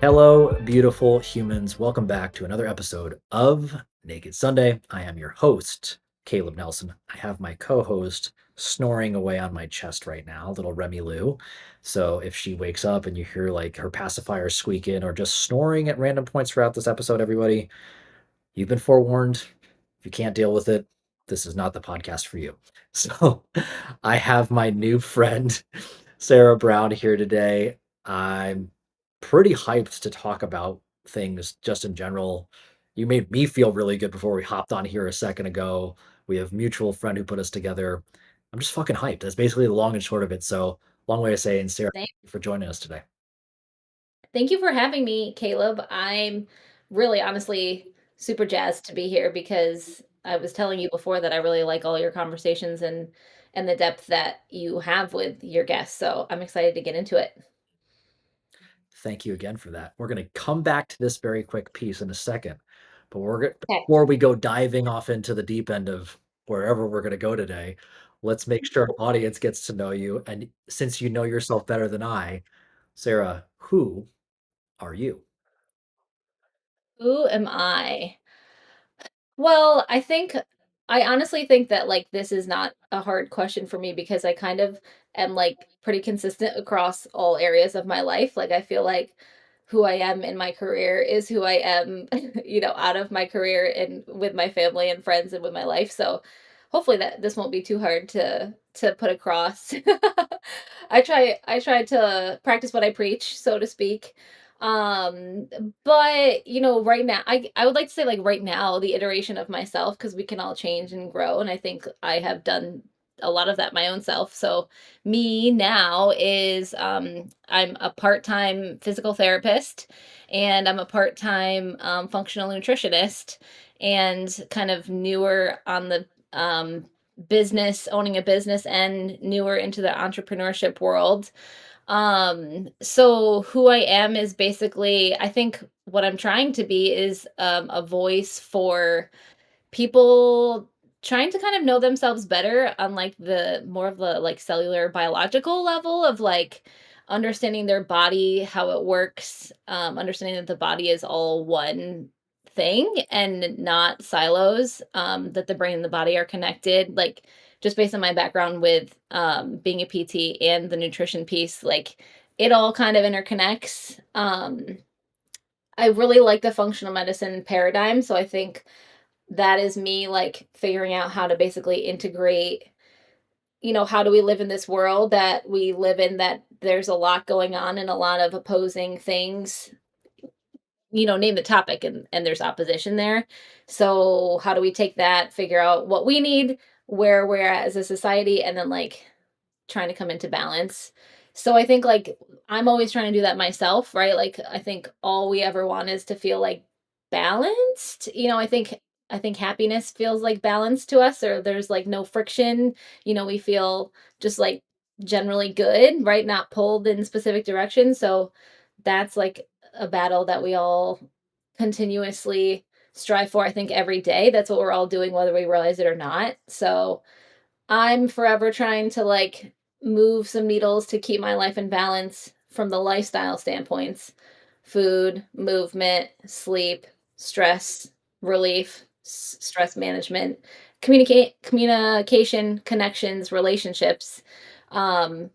Hello, beautiful humans. Welcome back to another episode of Naked Sunday. I am your host, Caleb Nelson. I have my co host snoring away on my chest right now, little Remy Lou. So if she wakes up and you hear like her pacifier squeaking or just snoring at random points throughout this episode, everybody, you've been forewarned. If you can't deal with it, this is not the podcast for you. So I have my new friend, Sara Brown, here today. I'm pretty hyped to talk about things just in general. You made me feel really good before we hopped on here a second ago. We have mutual friend who put us together. I'm just fucking hyped. That's basically the long and short of it. So long way to say, and Sarah, Thank thank you for joining us today. thank you for having me, Caleb. I'm really honestly super jazzed to be here because I was telling you before that I really like all your conversations and the depth that you have with your guests. So I'm excited to get into it. Thank you again for that. We're going to come back to this very quick piece in a second, but Okay. before we go diving off into the deep end of wherever we're going to go today, let's make sure our audience gets to know you. And since you know yourself better than I, Sarah, who are you? Who am I? Well, I honestly think that like this is not a hard question for me because I kind of am like pretty consistent across all areas of my life. Like I feel like who I am in my career is who I am, out of my career and with my family and friends and with my life. So hopefully that this won't be too hard to put across. I try to practice what I preach, so to speak. Um, but, right now I would like to say, like, right now, the iteration of myself, because we can all change and grow, and I think I have done a lot of that my own self. So, me now is, I'm a part-time physical therapist, and I'm a part-time, functional nutritionist, and kind of newer on the, business owning a business and newer into the entrepreneurship world. So who I am is basically, I think what I'm trying to be is a voice for people trying to kind of know themselves better on like the more of the like cellular biological level of like understanding their body, how it works, understanding that the body is all one thing and not silos, that the brain and the body are connected. Like just based on my background with being a PT and the nutrition piece, like it all kind of interconnects. I really like the functional medicine paradigm. So I think that is me, like, figuring out how to basically integrate, how do we live in this world that we live in, that there's a lot going on and a lot of opposing things, name the topic and there's opposition there. So, how do we take that, figure out what we need, where we're at as a society, and then, like, trying to come into balance. So I think like I'm always trying to do that myself, right? Like I think all we ever want is to feel like balanced. I think happiness feels like balance to us, or there's like no friction. We feel just like generally good, right? Not pulled in specific directions. So that's like a battle that we all continuously strive for, I think, every day. That's what we're all doing, whether we realize it or not. So I'm forever trying to like move some needles to keep my life in balance from the lifestyle standpoints: food, movement, sleep, stress relief, stress management, communication, connections, relationships. Um,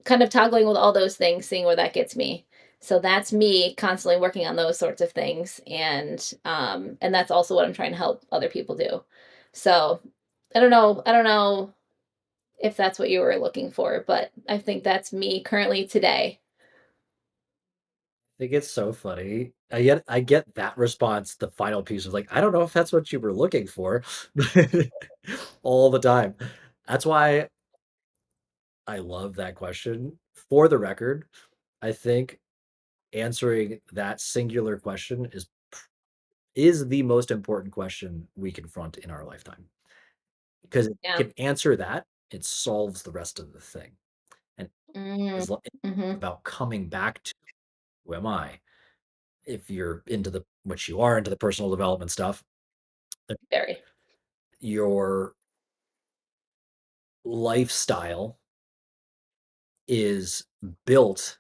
Kind of toggling with all those things, seeing where that gets me. So that's me constantly working on those sorts of things, and that's also what I'm trying to help other people do. So I don't know if that's what you were looking for, but I think that's me currently today. I think it's so funny. I get that response, the final piece of like, I don't know if that's what you were looking for all the time. That's why I love that question. For the record, I think answering that singular question is the most important question we confront in our lifetime. Because if Yeah. you can answer that, it solves the rest of the thing. And Mm, as lo it's mhm. about coming back to who am I? If you're into the which you are into the personal development stuff, Very. your lifestyle is built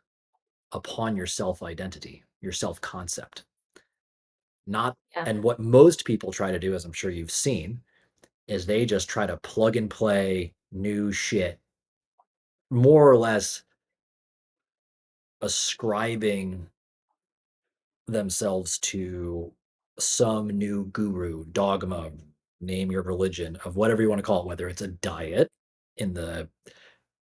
upon your self identity. your self-concept. Not Yeah. and what most people try to do, as I'm sure you've seen, is they just try to plug and play new shit, more or less ascribing themselves to some new guru, dogma, name your religion, of whatever you want to call it, whether it's a diet in the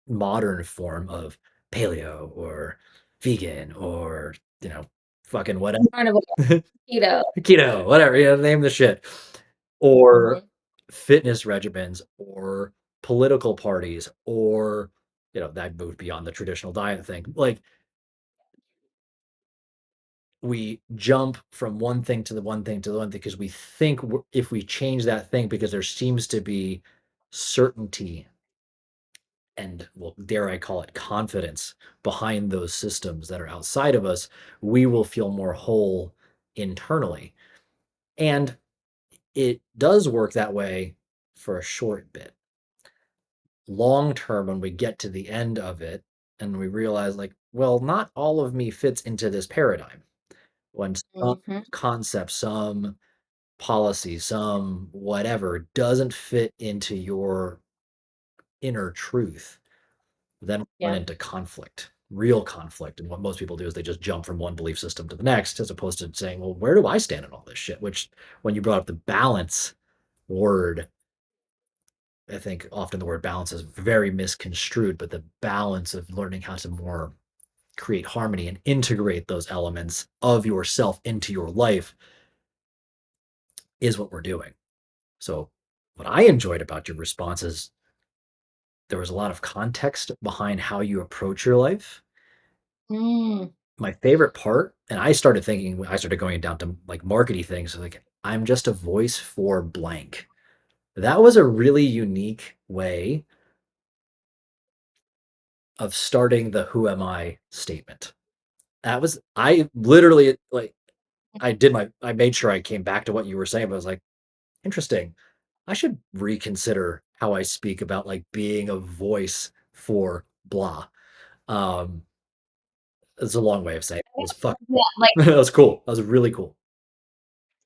modern form of paleo or vegan or, you know, fucking whatever. Carnivore, keto. Keto, whatever, name the shit. Or Mhm. fitness regimens or political parties or, that moved beyond the traditional diet thing. Like, we jump from one thing to the one thing to the one thing because we think if we change that thing because there seems to be certainty and, well, dare I call it confidence behind those systems that are outside of us, we will feel more whole internally. And it does work that way for a short bit. Long term, when we get to the end of it and we realize, like, well, not all of me fits into this paradigm. When some Mhm. concept, some policy, some whatever doesn't fit into your inner truth, then we run Yeah. into conflict, real conflict. And what most people do is they just jump from one belief system to the next, as opposed to saying, well, where do I stand in all this shit? Which, when you brought up the balance word, I think often the word balance is very misconstrued, but the balance of learning how to more create harmony and integrate those elements of yourself into your life is what we're doing. So, what I enjoyed about your response is there was a lot of context behind how you approach your life. Mm. My favorite part, and I started thinking, I started going down to like marketing things, like, I'm just a voice for blank. That was a really unique way of starting the who am I statement. That was, I literally, like, I made sure I came back to what you were saying, but I was like, interesting. I should reconsider how I speak about, like, being a voice for blah. Um, it's a long way of saying it. It was fuck. Yeah, like, That was cool. That was really cool.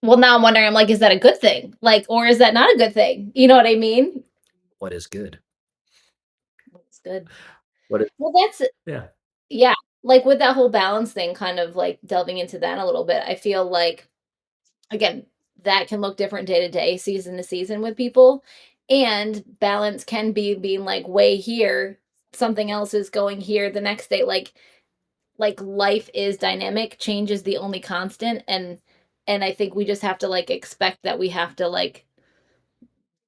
well, now I'm wondering, I'm like, is that a good thing? Like, or is that not a good thing? You know what I mean? What is good? That's good. What is Well, that's yeah. yeah, like, with that whole balance thing, kind of, like, delving into that a little bit, I feel like, again, that can look different day to day, season to season with people, and balance can be being, like, way here, something else is going here the next day, like, life is dynamic, change is the only constant, and I think we just have to, like, expect that we have to, like,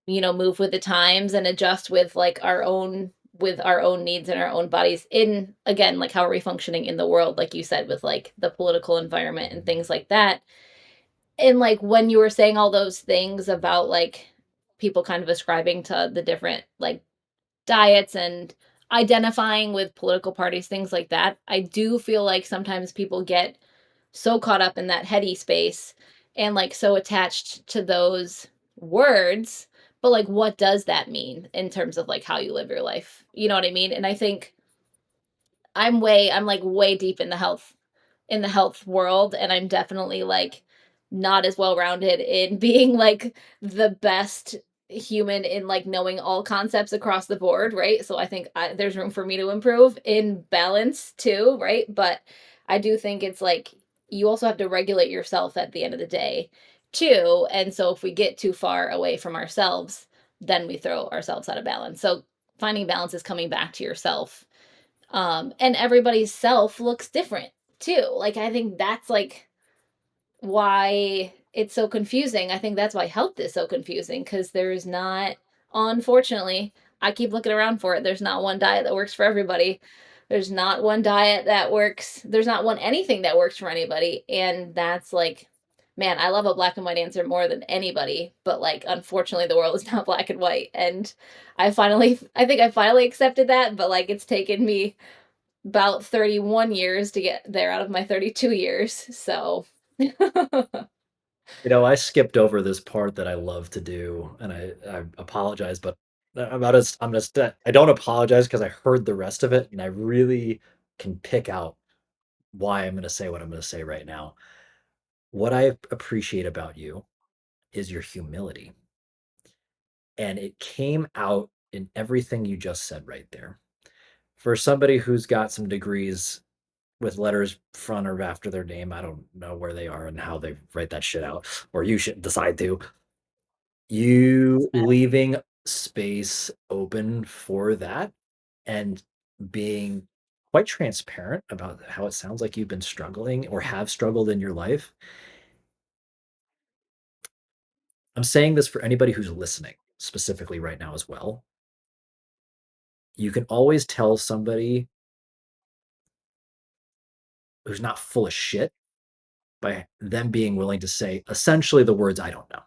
move with the times and adjust with like our own needs and our own bodies in again like how are we functioning in the world like you said with like the political environment and things like that. And like when you were saying all those things about like people kind of ascribing to the different like diets and identifying with political parties, things like that, I do feel like sometimes people get so caught up in that heady space and like so attached to those words. But like, what does that mean in terms of like how you live your life? You know what I mean? And I think I'm like way deep in the health world, and I'm definitely like not as well rounded in being like the best human in like knowing all concepts across the board, right? So I think there's room for me to improve in balance too, right? But I do think it's like you also have to regulate yourself at the end of the day too. And so if we get too far away from ourselves, then we throw ourselves out of balance. So finding balance is coming back to yourself, and everybody's self looks different too. Like I think that's like why it's so confusing. I think that's why health is so confusing because there's not, unfortunately, I keep looking around for it. There's not one diet that works for everybody. There's not one diet that works. There's not one anything that works for anybody. And that's like, man, I love a black and white answer more than anybody. But like, unfortunately, the world is not black and white. And I think I finally accepted that. But like, it's taken me about 31 years to get there out of my 32 years. So, I skipped over this part that I love to do, and I apologize, but I'm gonna st I don't apologize because I heard the rest of it, and I really can pick out why I'm going to say what I'm going to say right now. What I appreciate about you is your humility. And it came out in everything you just said right there. For somebody who's got some degrees with letters front or after their name, I don't know where they are and how they write that shit out, or you should decide to. You leaving space open for that and being quite transparent about how it sounds like you've been struggling or have struggled in your life. I'm saying this for anybody who's listening specifically right now as well. You can always tell somebody who's not full of shit by them being willing to say essentially the words, I don't know.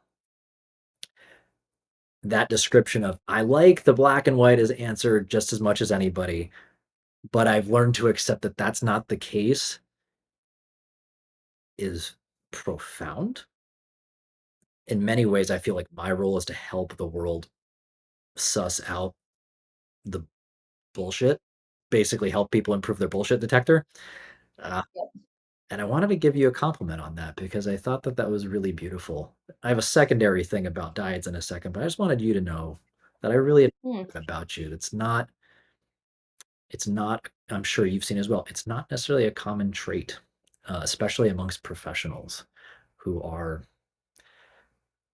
That description of, I like the black and white as answer just as much as anybody, but I've learned to accept that that's not the case is profound. In many ways, I feel like my role is to help the world suss out the bullshit, basically help people improve their bullshit detector. Uh, Yep. and I wanted to give you a compliment on that because I thought that that was really beautiful. I have a secondary thing about diets in a second, but I just wanted you to know that I really Mm, admire about you. It's not, I'm sure you've seen as well, it's not necessarily a common trait, especially amongst professionals who are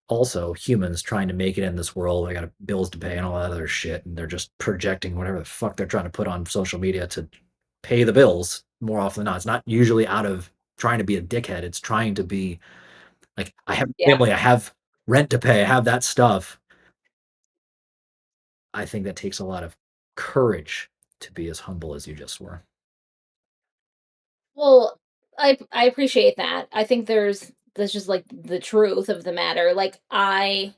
also humans trying to make it in this world. I got bills to pay and all that other shit, and they're just projecting whatever the fuck they're trying to put on social media to pay the bills more often than not. It's not usually out of trying to be a dickhead. It's trying to be like, I have a yeah. family, I have rent to pay, I have that stuff. I think that takes a lot of courage to be as humble as you just were. Well, I appreciate that. I think that's just like the truth of the matter. Like I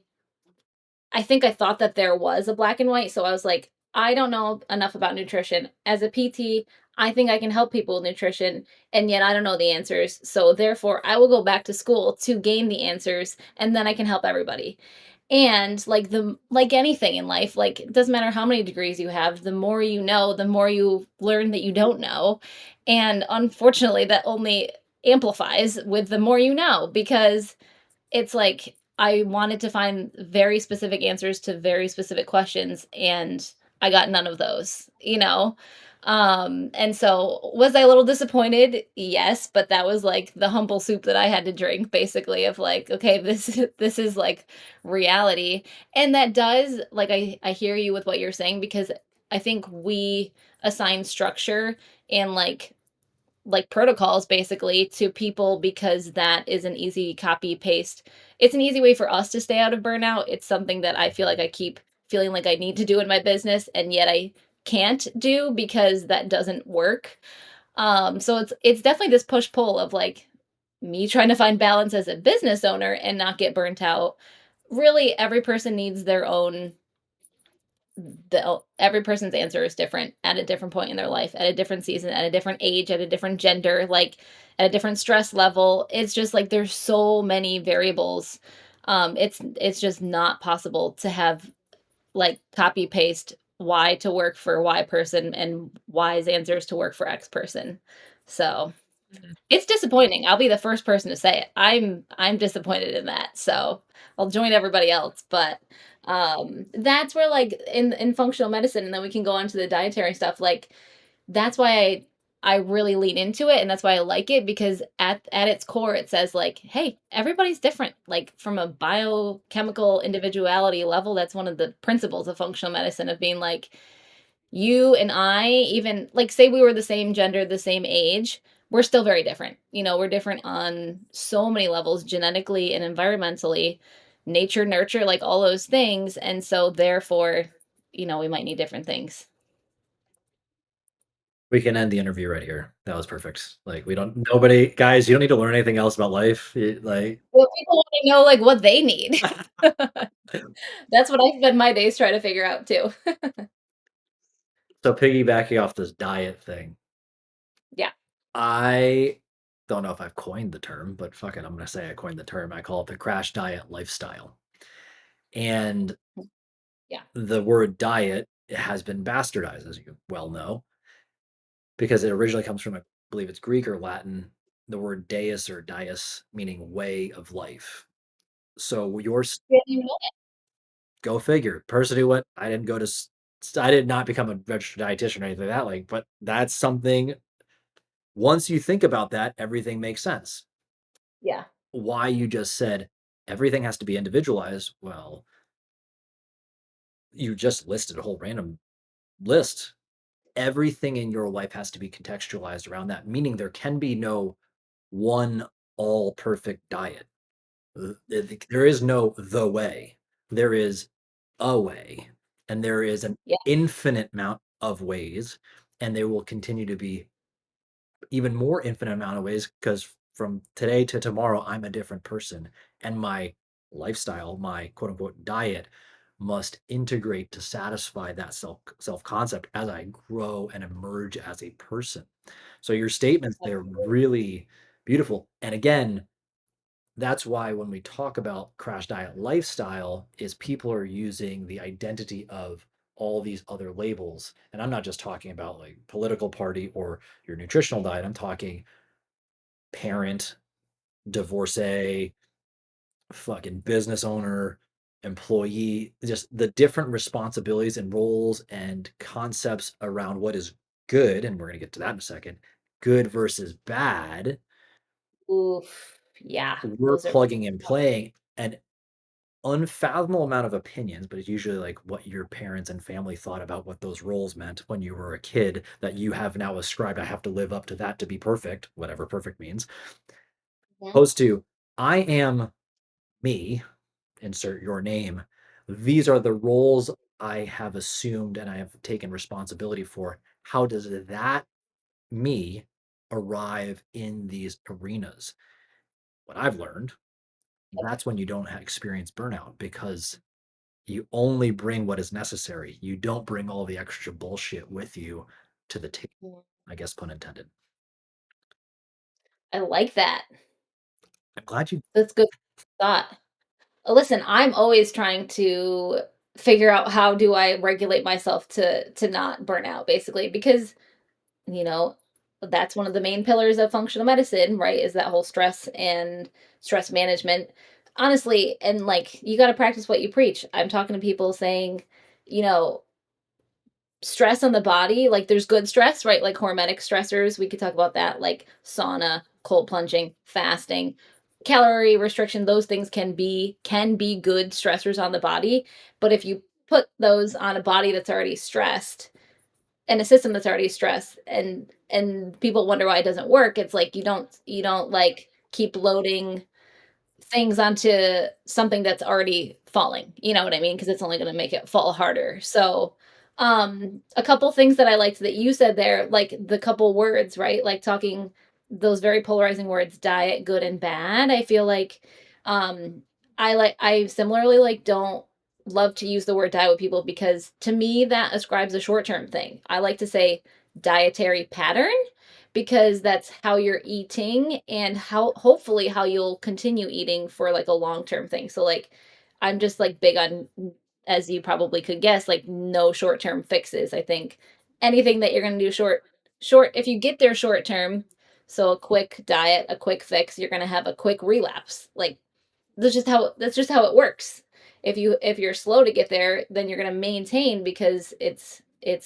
think I thought that there was a black and white, so I was like, I don't know enough about nutrition. As a PT, I think I can help people with nutrition, and yet I don't know the answers. So therefore, I will go back to school to gain the answers, and then I can help everybody. And like anything in life, like it doesn't matter how many degrees you have, the more you know, the more you learn that you don't know. And unfortunately, that only amplifies with the more you know because it's like I wanted to find very specific answers to very specific questions, and I got none of those, you know? And so was I a little disappointed? Yes, but that was like the humble soup that I had to drink basically of like, okay, this is like reality. And that does like I hear you with what you're saying because I think we assign structure and like protocols basically to people because that is an easy copy paste. It's an easy way for us to stay out of burnout. It's something that I feel like I keep feeling like I need to do in my business and yet I can't do because that doesn't work. So it's definitely this push pull of like me trying to find balance as a business owner and not get burnt out. Really every person needs their own every person's answer is different at a different point in their life, at a different season, at a different age, at a different gender, like at a different stress level. It's just like there's so many variables. It's just not possible to have like copy paste Y to work for Y person and Y's answers to work for X person. So it's disappointing. I'll be the first person to say it. I'm disappointed in that. So I'll join everybody else. But that's where like in functional medicine, and then we can go on to the dietary stuff. Like that's why I really lean into it and that's why I like it because at its core it says like, hey, everybody's different. Like from a biochemical individuality level, that's one of the principles of functional medicine of being like you and I, even like say we were the same gender, the same age, we're still very different. You know, we're different on so many levels, genetically and environmentally, nature, nurture, like all those things. And so therefore, we might need different things. We can end the interview right here. That was perfect. Like, we don't, nobody, guys, you don't need to learn anything else about life. Like, Well, people want to know like what they need. That's what I spend my days trying to figure out too. so piggybacking off this diet thing, Yeah. I don't know if I've coined the term, but fuck it, I'm gonna say I coined the term. I call it the crash diet lifestyle. And Yeah. the word diet has been bastardized, as you well know, because it originally comes from a believe it's Greek or Latin, the word deus or dias meaning way of life. So yours, Yeah, you know go figure. Person who went, I didn't go to, I did not become a registered dietitian or anything like that. Like, but that's something. Once you think about that, everything makes sense. Yeah. Why you just said everything has to be individualized. Well, you just listed a whole random list. Everything in your life has to be contextualized around that, meaning there can be no one all perfect diet. There is no the way. There is a way, and there is an Yeah. infinite amount of ways, and there will continue to be even more infinite amount of ways because from today to tomorrow, I'm a different person, and my lifestyle, my quote unquote diet, must integrate to satisfy that self concept as I grow and emerge as a person. So your statements, they're really beautiful. And again, that's why when we talk about crash diet lifestyle is people are using the identity of all these other labels. And I'm not just talking about like political party or your nutritional diet. I'm talking parent, divorcee, fucking business owner, employee, just the different responsibilities and roles and concepts around what is good. And we're going to get to that in a second. Good versus bad. Oof. Yeah. We're Those are plugging and playing an unfathomable amount of opinions, but it's usually like what your parents and family thought about what those roles meant when you were a kid that you have now ascribed. I have to live up to that to be perfect, whatever perfect means. Mhm. Opposed to, I am me, insert your name. These are the roles I have assumed and I have taken responsibility for. How does that me arrive in these arenas? What I've learned, that's when you don't experience burnout because you only bring what is necessary. You don't bring all the extra bullshit with you to the table, Mhm. I guess, pun intended. I like that. I'm glad you That's good thought. Listen, I'm always trying to figure out how do I regulate myself to not burn out basically because, you know, that's one of the main pillars of functional medicine, right? Is that whole stress and stress management. Honestly, and like you got to practice what you preach. I'm talking to people saying, you know, stress on the body, like there's good stress, right? Like hormetic stressors. We could talk about that, like sauna, cold plunging, fasting, calorie restriction. Those things can be good stressors on the body. But if you put those on a body that's already stressed and a system that's already stressed and people wonder why it doesn't work, it's like you don't like keep loading things onto something that's already falling, you know what I mean? Because it's only gonna make it fall harder. So, a couple things that I liked that you said there, like the couple words, right? Like talking those very polarizing words, diet, good and bad. I feel like, um, I similarly, like, don't love to use the word diet with people because to me, that ascribes a short-term thing. I like to say dietary pattern because that's how you're eating and how hopefully how you'll continue eating for like a long-term thing. So like I'm just like big on as you probably could guess like no short-term fixes. I think anything that you're going to do short if you get there short term, so a quick diet, a quick fix, you're going to have a quick relapse. Like that's just how it works. If you're slow to get there, then you're gonna maintain because it's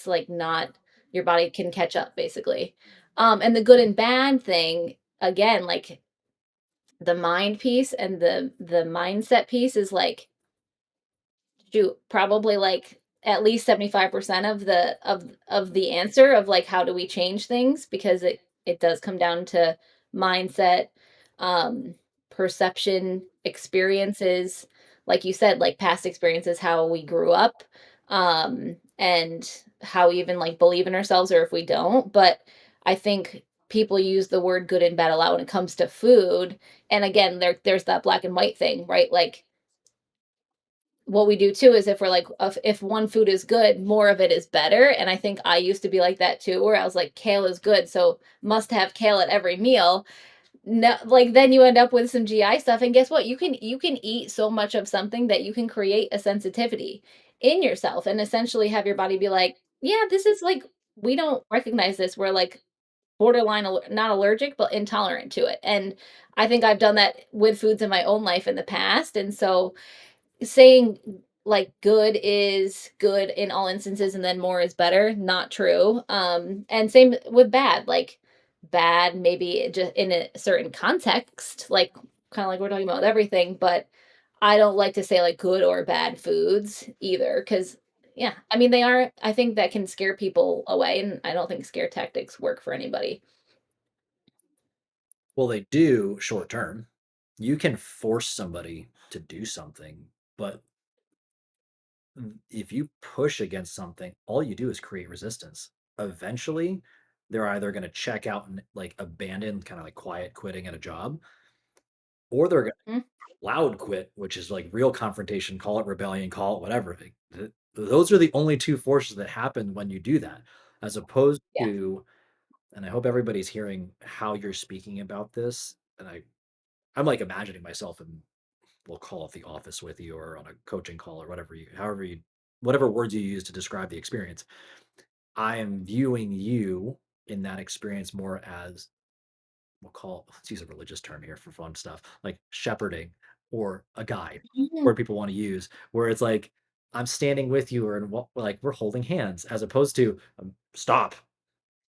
like not your body can catch up basically. And the good and bad thing, again, like the mind piece and the mindset piece is like shoot, probably like at least 75% of the answer of like how do we change things because it does come down to mindset, um, perception, experiences, like you said, like past experiences, how we grew up, and how we even like believe in ourselves or if we don't. But I think people use the word good and bad a lot when it comes to food. And again, there's that black and white thing, right? Like what we do too is if we're like if one food is good, more of it is better. And I think I used to be like that too, where I was like, kale is good, so must have kale at every meal. No, like then you end up with some GI stuff, and guess what? You can eat so much of something that you can create a sensitivity in yourself, and essentially have your body be like, yeah, this is like we don't recognize this. We're like borderline not allergic, but intolerant to it. And I think I've done that with foods in my own life in the past. And so saying like good is good in all instances and then more is better, not true. And same with bad, like bad maybe just in a certain context, like kind of like we're talking about with everything, but I don't like to say like good or bad foods either cuz yeah, I mean they are I think that can scare people away and I don't think scare tactics work for anybody. Well, they do short term. You can force somebody to do something, but if you push against something, all you do is create resistance. Eventually, they're either going to check out and like abandon, kind of like quiet quitting at a job, or they're going Mhm. to loud quit, which is like real confrontation, call it rebellion, call it whatever. Those are the only two forces that happen when you do that, as opposed Yeah. to, and I hope everybody's hearing how you're speaking about this. And I'm like imagining myself in, we'll call it the office with you or on a coaching call or whatever whatever words you use to describe the experience. I am viewing you in that experience more as, let's use a religious term here for fun stuff, like shepherding or a guide, Mhm. where people want to use, where it's like, I'm standing with you, or like we're holding hands, as opposed to stop,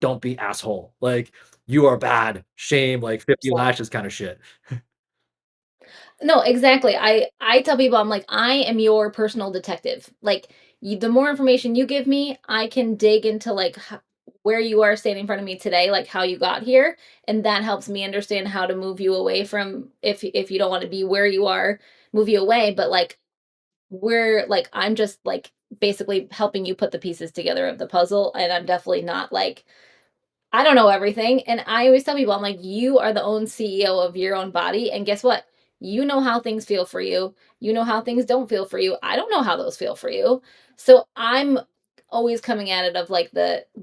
don't be asshole, like you are bad, shame, like 50 lashes kind of shit. No, exactly. I tell people I'm like, "I am your personal detective." Like, you the more information you give me, I can dig into, like, where you are standing in front of me today, like, how you got here, and that helps me understand how to move you away from if you don't wanna be where you are, move you away, but, like, I'm just, like, basically helping you put the pieces together of the puzzle, and I'm definitely not, like, I don't know everything, and I always tell people, I'm like, "You are the own CEO of your own body, and guess what? You know how things feel for you. You know how things don't feel for you. I don't know how those feel for you." So, I'm always coming at it of, like,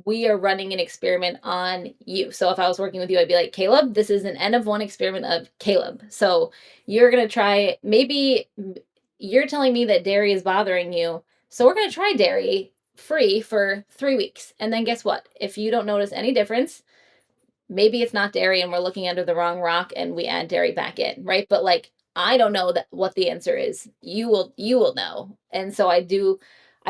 we are running an experiment on you. So, if I was working with you, I'd be like, "Caleb, this is an N of 1 experiment of Caleb. So, you're gonna try maybe you're telling me that dairy is bothering you, so we're gonna try dairy free for 3 weeks. And then guess what? If you don't notice any difference, maybe it's not dairy and we're looking under the wrong rock and we add dairy back in, right? But like I don't know that what the answer is. You will know. And so I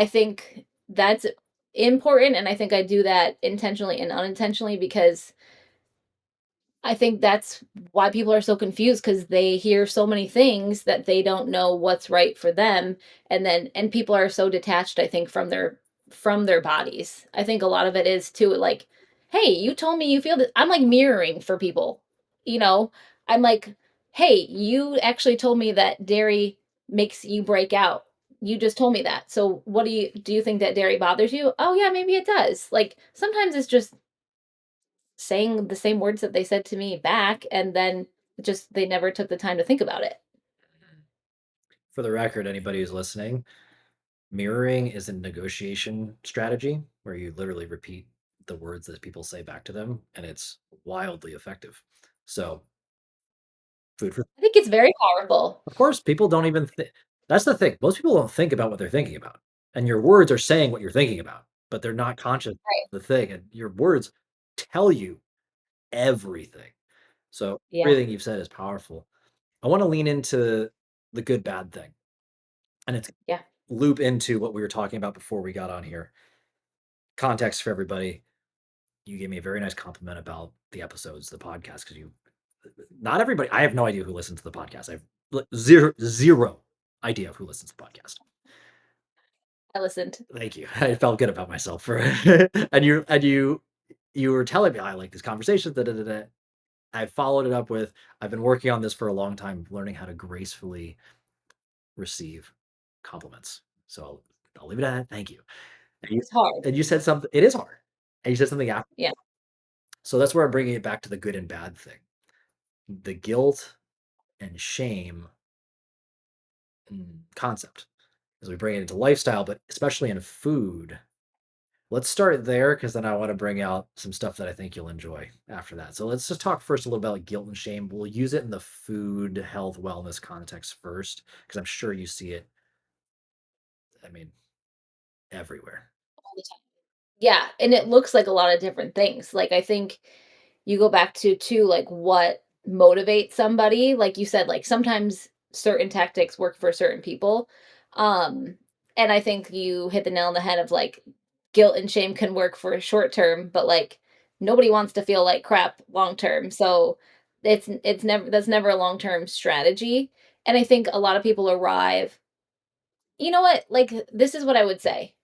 think that's important and I think I do that intentionally and unintentionally because I think that's why people are so confused because they hear so many things that they don't know what's right for them, and people are so detached, I think, from their bodies. I think a lot of it is too, like, "Hey, you told me you feel this." I'm, like, mirroring for people, you know? I'm like, "Hey, you actually told me that dairy makes you break out. You just told me that. So what do you think that dairy bothers you?" "Oh, yeah, maybe it does." Like, sometimes it's just saying the same words that they said to me back, and then just they never took the time to think about it. For the record, anybody who's listening, mirroring is a negotiation strategy where you literally repeat the words that people say back to them, and it's wildly effective. So, food for I think it's very powerful. of course, people don't even that's the thing. Most people don't think about what they're thinking about. And your words are saying what you're thinking about, but they're not conscious of Right. the thing. And your words tell you everything. So Yeah, everything you've said is powerful. I want to lean into the good bad thing. And it's yeah. loop into what we were talking about before we got on here. Context for everybody. You gave me a very nice compliment about the episodes, the podcast, because you not everybody, I have no idea who listens to the podcast. I have zero idea of who listens to the podcast. I listened. Thank you. I felt good about myself for you were telling me, "I like this conversation, da, da, da, da." I followed it up with, "I've been working on this for a long time, learning how to gracefully receive compliments." So I'll leave it at that. Thank you. And you It's hard. and you said something, it is hard. And you said something after. Yeah. So that's where I'm bringing it back to the good and bad thing. The guilt and shame concept as we bring it into lifestyle, but especially in food. Let's start there because then I want to bring out some stuff that I think you'll enjoy after that. So let's just talk first a little about like guilt and shame. We'll use it in the food, health, wellness context first because I'm sure you see it, I mean, everywhere. All the time. Yeah, and it looks like a lot of different things. Like, I think you go back to too, like what motivates somebody. Like you said, like sometimes certain tactics work for certain people. Um, and I think you hit the nail on the head of like guilt and shame can work for short term, but like nobody wants to feel like crap long term. So it's never that's never a long term strategy. And I think a lot of people arrive, you know what? Like this is what I would say.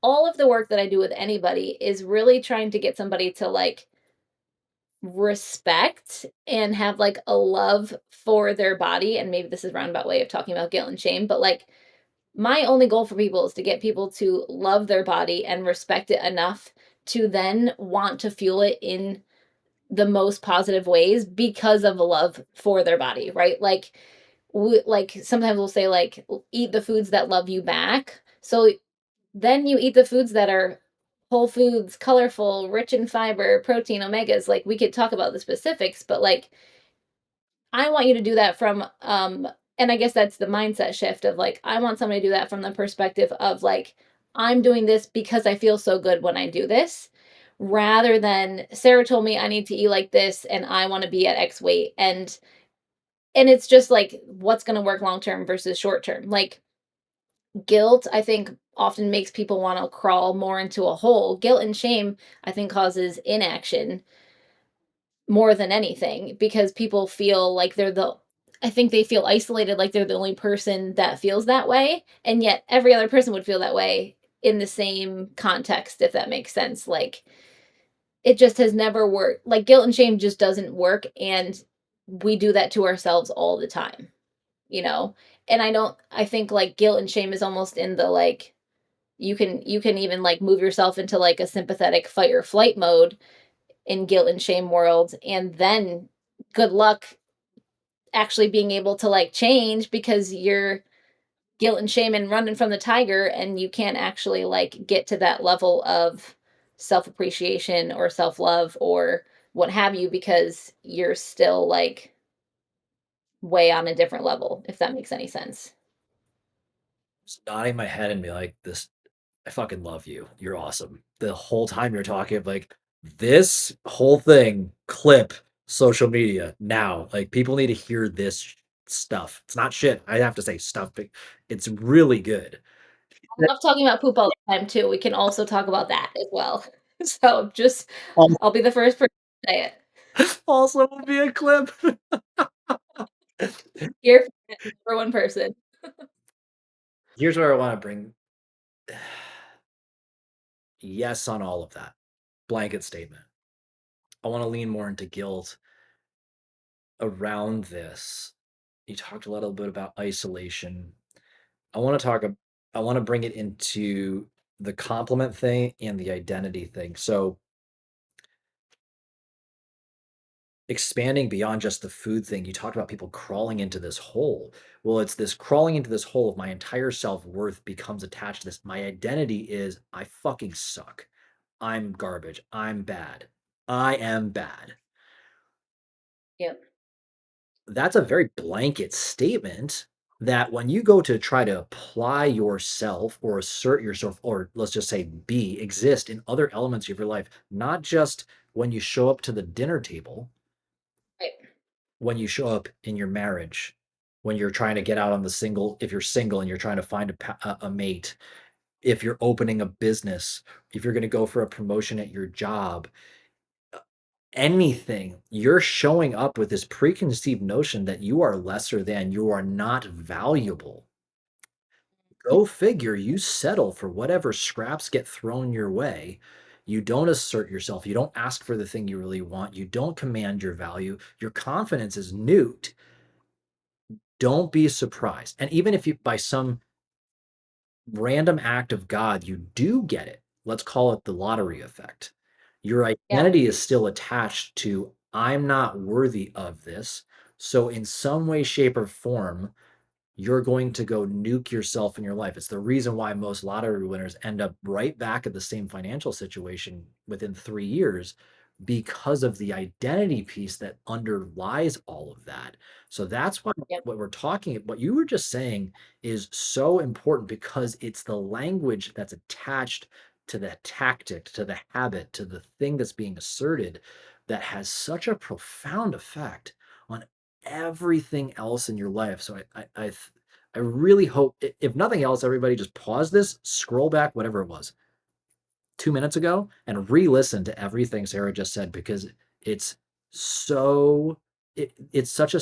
All of the work that I do with anybody is really trying to get somebody to like respect and have like a love for their body. And maybe this is a roundabout way of talking about guilt and shame, but like my only goal for people is to get people to love their body and respect it enough to then want to fuel it in the most positive ways because of a love for their body, right? Like like sometimes we'll say like eat the foods that love you back. So then you eat the foods that are whole foods, colorful, rich in fiber, protein, omegas. Like we could talk about the specifics, but like I want you to do that from and I guess that's the mindset shift of like I want somebody to do that from the perspective of like I'm doing this because I feel so good when I do this rather than Sarah told me I need to eat like this and I want to be at X weight and it's just like what's going to work long term versus short term. Like guilt I think often makes people want to crawl more into a hole. Guilt and shame I think causes inaction more than anything because people feel like they're the I think they feel isolated like they're the only person that feels that way and yet every other person would feel that way in the same context if that makes sense. Like it just has never worked. Like guilt and shame just doesn't work and we do that to ourselves all the time, you know? And I think like guilt and shame is almost in the like you can even like move yourself into like a sympathetic fight or flight mode in guilt and shame world and then good luck actually being able to like change because you're guilt and shame and running from the tiger and you can't actually like get to that level of self-appreciation or self-love or what have you because you're still like way on a different level if that makes any sense. Just nodding my head and be like, "This I fucking love you. You're awesome." The whole time you're talking, I'm like, "This whole thing, clip, social media, now." Like, people need to hear this stuff. It's not shit. I have to say stuff, but it's really good. I love talking about poop all the time too. We can also talk about that as well. So just Al I'll be the first person to say it. also will be a clip. Here for one person. Here's where I wanna bring yes on all of that. Blanket statement. I wanna lean more into guilt around this. You talked a little bit about isolation. I wanna talk ab I wanna bring it into the compliment thing and the identity thing. So, expanding beyond just the food thing, you talked about people crawling into this hole. Well, it's this crawling into this hole of my entire self-worth becomes attached to this. My identity is, "I fucking suck. I'm garbage. I'm bad. I am bad." Yep. That's a very blanket statement that when you go to try to apply yourself or assert yourself, or let's just say exist in other elements of your life, not just when you show up to the dinner table, Right. when you show up in your marriage, when you're trying to get out on if you're single and you're trying to find a mate, if you're opening a business, if you're going to go for a promotion at your job, anything, you're showing up with this preconceived notion that you are lesser than, you are not valuable. Go figure, you settle for whatever scraps get thrown your way. You don't assert yourself. You don't ask for the thing you really want. You don't command your value. Your confidence is nuked. Don't be surprised. And even if you, by some random act of God, you do get it, let's call it the lottery effect. Your Yeah. identity is still attached to, I'm not worthy of this. So, in some way, shape, or form, you're going to go nuke yourself in your life. It's the reason why most lottery winners end up right back at the same financial situation within 3 years because of the identity piece that underlies all of that. So that's why Yep. what we're talking, what you were just saying is so important because it's the language that's attached to the tactic, to the habit, to the thing that's being asserted. that has such a profound effect on everything else in your life. So I really hope, if nothing else, everybody just pause this, scroll back, whatever it was, 2 minutes ago, and re-listen to everything Sarah just said because it's so it's such a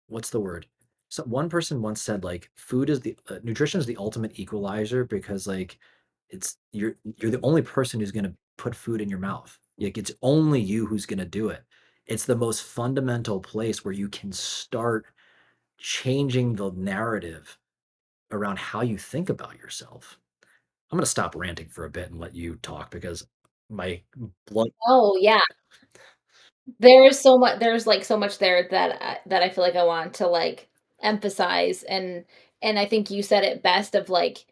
what's the word? So one person once said like food is the nutrition is the ultimate equalizer because like you're the only person who's going to put food in your mouth. Like it's only you who's going to do it. It's the most fundamental place where you can start changing the narrative around how you think about yourself. I'm going to stop ranting for a bit and let you talk because my blood. Oh, yeah. There's, like, so much there that I feel like I want to, like, emphasize, and I think you said it best of, like,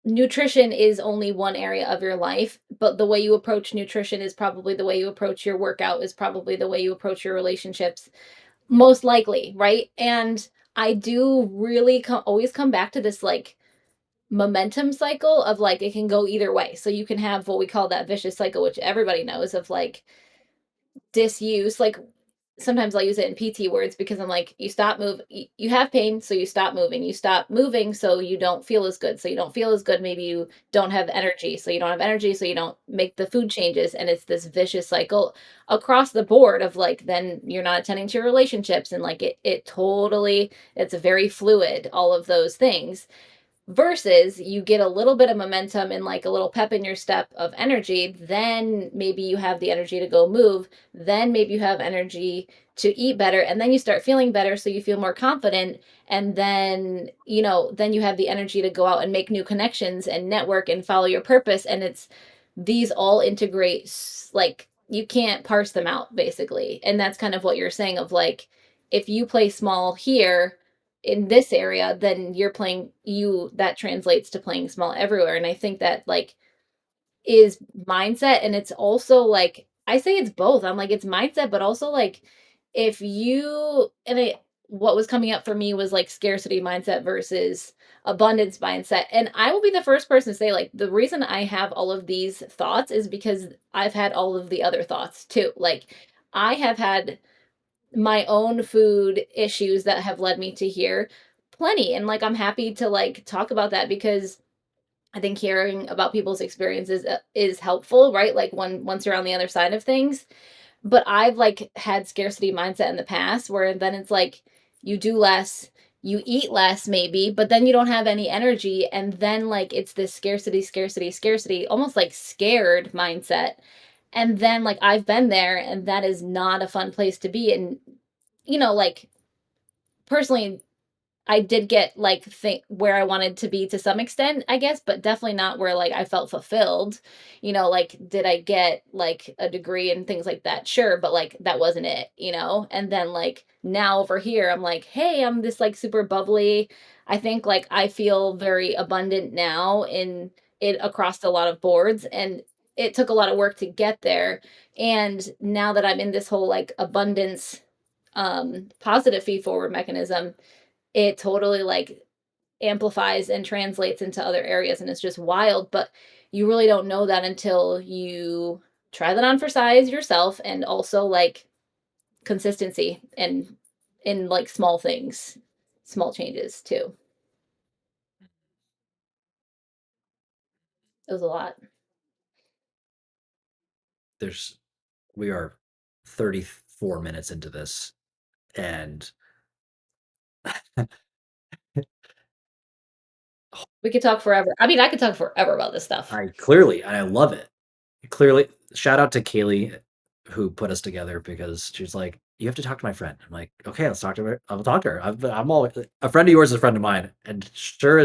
nutrition is only one area of your life, but the way you approach nutrition is probably the way you approach your workout, is probably the way you approach your relationships, most likely, right? And I do really always come back to this, like, momentum cycle of, like, it can go either way. So you can have what we call that vicious cycle, which everybody knows of, like, disuse, like, sometimes I'll use it in PT words because I'm like, you stop move you have pain, so you stop moving. You stop moving, so you don't feel as good. So you don't feel as good, maybe you don't have energy. So you don't have energy, so you don't make the food changes. And it's this vicious cycle across the board of like, then you're not attending to your relationships. And like it totally, it's very fluid, all of those things. Versus you get a little bit of momentum and like a little pep in your step of energy, then maybe you have the energy to go move, then maybe you have energy to eat better, and then you start feeling better, so you feel more confident, and then, then you have the energy to go out and make new connections and network and follow your purpose, and it's these all integrate like you can't parse them out basically. And that's kind of what you're saying of like if you play small here in this area, then you're playing you that translates to playing small everywhere. And I think that like is mindset, and it's also like I say it's both. I'm like it's mindset, but also like if you and it what was coming up for me was like scarcity mindset versus abundance mindset. And I will be the first person to say like the reason I have all of these thoughts is because I've had all of the other thoughts too. Like I have had my own food issues that have led me to here plenty, and like I'm happy to like talk about that because I think hearing about people's experiences is helpful, right? Like when once you're on the other side of things. But I've like had scarcity mindset in the past where then it's like you do less, you eat less maybe, but then you don't have any energy, and then like it's this scarcity, scarcity, scarcity, almost like scared mindset. And then like I've been there, and that is not a fun place to be. And like personally, I did get like think where I wanted to be to some extent, I guess, but definitely not where like I felt fulfilled. Like did I get like a degree and things like that? Sure, but like that wasn't it. And then like now over here I'm like, "Hey, I'm this like super bubbly." I think like I feel very abundant now in it across a lot of boards, and it took a lot of work to get there. And now that I'm in this whole like abundance positive feed forward mechanism, it totally like amplifies and translates into other areas, and it's just wild. But you really don't know that until you try that on for size yourself, and also like consistency and in like small things, small changes too. It was a lot. There's we are 34 minutes into this and We could talk forever. I mean, I could talk forever about this stuff. I love it. Clearly, shout out to Kaylee who put us together because she's like, "You have to talk to my friend." I'm like, "Okay, let's talk to her. I'll talk to her. I'm always a friend of yours is a friend of mine." And sure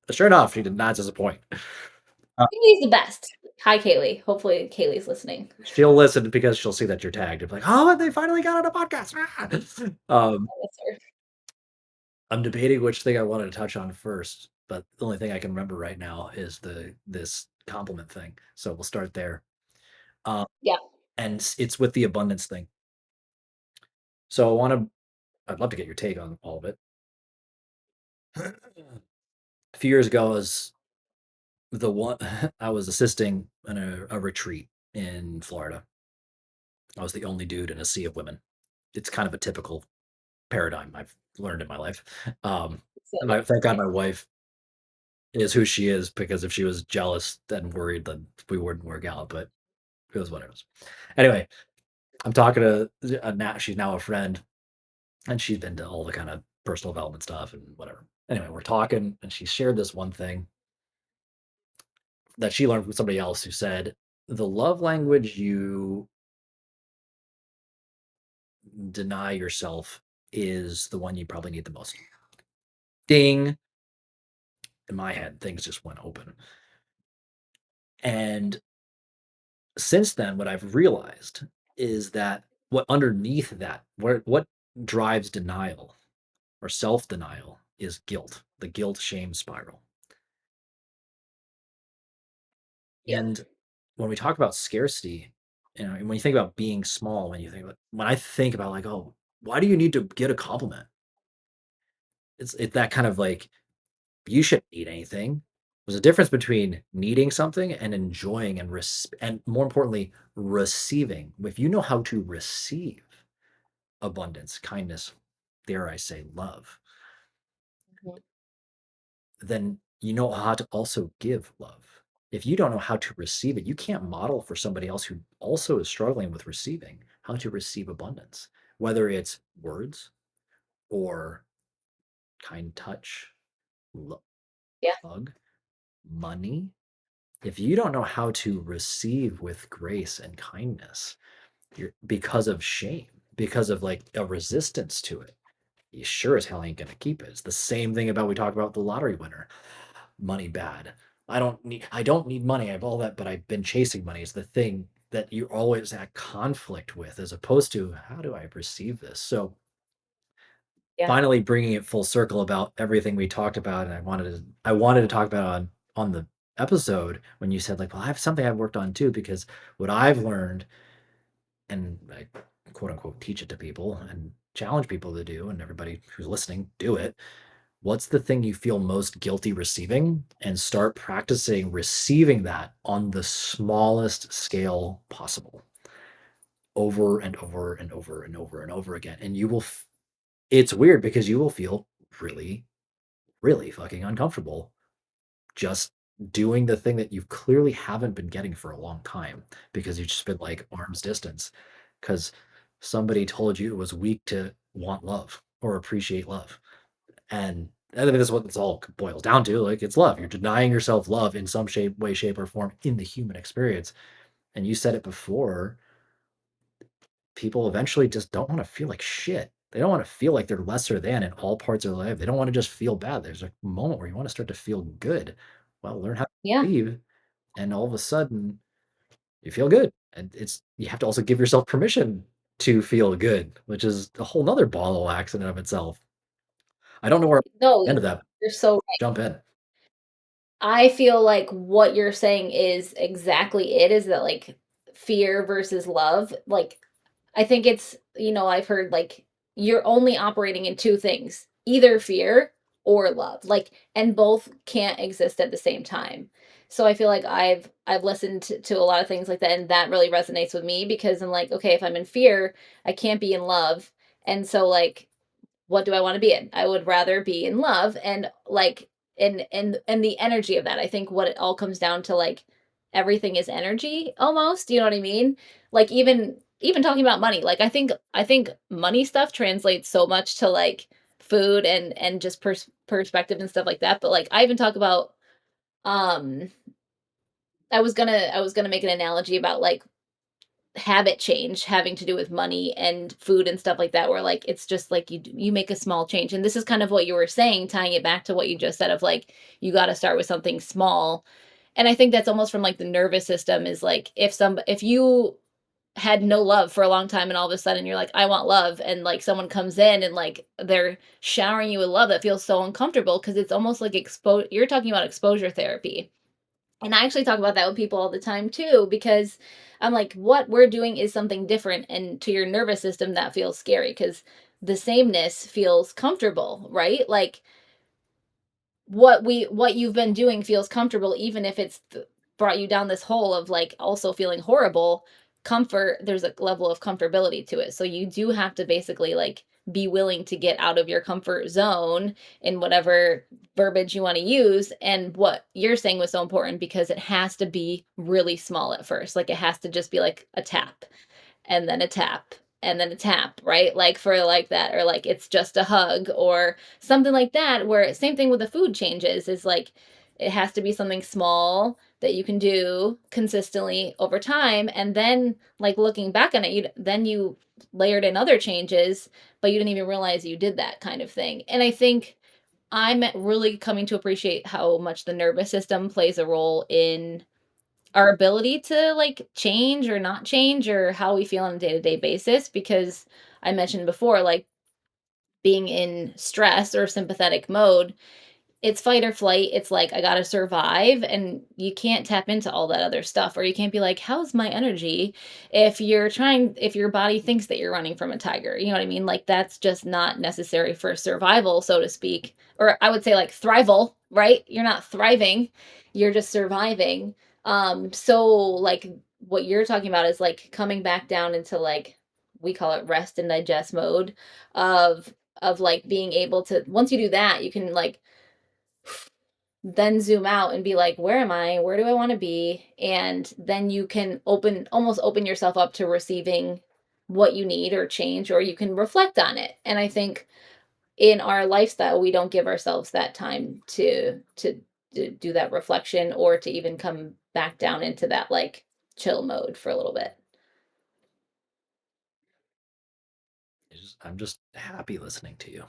enough, she did not disappoint. Uh, Kaylee's the best. Hi, Kaylee. Hopefully, Kaylee's listening. she'll listen because she'll see that you're tagged and be like, "Oh, they finally got on a podcast." I miss her. I'm debating which thing I wanted to touch on first, but the only thing I can remember right now is this compliment thing. So we'll start there. Uh, Yeah. and it's with the abundance thing. So I'd love to get your take on all of it. A few years ago, I was the one I was assisting in a retreat in Florida. I was the only dude in a sea of women. It's kind of a typical paradigm I've learned in my life. Um, So, thank God yeah. my wife is who she is, because if she was jealous and worried, then we wouldn't work out. But it was what it was. Anyway, I'm talking to she's now a friend, and she's been to all the kind of personal development stuff and whatever. Anyway, we're talking, and she shared this one thing that she learned from somebody else who said the love language you deny yourself is the one you probably need the most. Ding. In my head, things just went open. And since then, what I've realized is that what underneath that, what drives denial or self denial is guilt, the guilt shame spiral. Yep. And when we talk about scarcity, and when you think about being small, when I think about like, oh, why do you need to get a compliment? It's that kind of like, you shouldn't need anything. There's a difference between needing something and enjoying and more importantly, receiving. If you know how to receive abundance, kindness, dare I say, love, Mhm. then you know how to also give love. If you don't know how to receive it, you can't model for somebody else who also is struggling with receiving how to receive abundance, whether it's words or kind touch, Yeah. hug, money. If you don't know how to receive with grace and kindness, because of shame, because of like a resistance to it, you sure as hell ain't gonna keep it. It's the same thing about we talk about the lottery winner. Money bad. I don't need money. I have all that, but I've been chasing money is the thing that you're always at conflict with, as opposed to how do I perceive this? So Yeah. finally bringing it full circle about everything we talked about, and I wanted to talk about on the episode when you said like, well, I have something I've worked on too, because what I've learned, and I quote unquote teach it to people and challenge people to do, and everybody who's listening, do it. What's the thing you feel most guilty receiving? And start practicing receiving that on the smallest scale possible, over and over and over and over and over again. And it's weird because you will feel really, really fucking uncomfortable just doing the thing that you clearly haven't been getting for a long time, because you've just been like arm's distance because somebody told you it was weak to want love or appreciate love. And I think that's what this all boils down to. Like, it's love. You're denying yourself love in some shape, way, shape, or form in the human experience. And you said it before, people eventually just don't want to feel like shit. They don't want to feel like they're lesser than in all parts of their life. They don't want to just feel bad. There's a moment where you want to start to feel good. Well, learn how to Yeah. receive, and all of a sudden you feel good. And you have to also give yourself permission to feel good, which is a whole nother ball of wax in and of itself. I don't know where No, the end of that. you're so Jump in. I feel like what you're saying is exactly it, is that, like, fear versus love, like, I think I've heard, like, you're only operating in 2 things, either fear or love, like, and both can't exist at the same time. So I feel like I've listened to a lot of things like that, and that really resonates with me because I'm like, "Okay, if I'm in fear, I can't be in love." And so, like, what do I want to be in? I would rather be in love and like and the energy of that. I think what it all comes down to, like, everything is energy almost, you know what I mean? Like, even talking about money, like, I think money stuff translates so much to, like, food and just perspective and stuff like that, but, like, I even talk about um I was gonna make an analogy about, like, habit change having to do with money and food and stuff like that, where, like, it's just like you make a small change, and this is kind of what you were saying, tying it back to what you just said of, like, you got to start with something small. And I think that's almost from, like, the nervous system, is like, if you had no love for a long time and all of a sudden you're like, I want love, and, like, someone comes in and, like, they're showering you with love, that feels so uncomfortable because it's almost like you're talking about exposure therapy. And I actually talk about that with people all the time too, because I'm like, what we're doing is something different. And to your nervous system, that feels scary because the sameness feels comfortable, right? Like, what you've been doing feels comfortable, even if it's brought you down this hole of like also feeling horrible, comfort, there's a level of comfortability to it. So you do have to basically like be willing to get out of your comfort zone in whatever verbiage you want to use. And what you're saying was so important because it has to be really small at first. Like it has to just be like a tap and then a tap and then a tap, right? Like for like that, or like it's just a hug or something like that. Where same thing with the food changes is like it has to be something small that you can do consistently over time. And then like looking back on it, you layered in other changes, but you didn't even realize you did that kind of thing. And I think I'm really coming to appreciate how much the nervous system plays a role in our ability to like change or not change or how we feel on a day-to-day basis because I mentioned before like being in stress or sympathetic mode, it's fight or flight. It's like I gotta survive, and you can't tap into all that other stuff, or you can't be like, "How's my energy?" If your body thinks that you're running from a tiger, you know what I mean? Like that's just not necessary for survival, so to speak. Or I would say like thrival, right? You're not thriving, you're just surviving. So like what you're talking about is like coming back down into like we call it rest and digest mode of like being able to once you do that, you can like then zoom out and be like, where am I? Where do I want to be? And then you can almost open yourself up to receiving what you need or change, or you can reflect on it. And I think in our lifestyle, we don't give ourselves that time to do that reflection or to even come back down into that like chill mode for a little bit. I'm just happy listening to you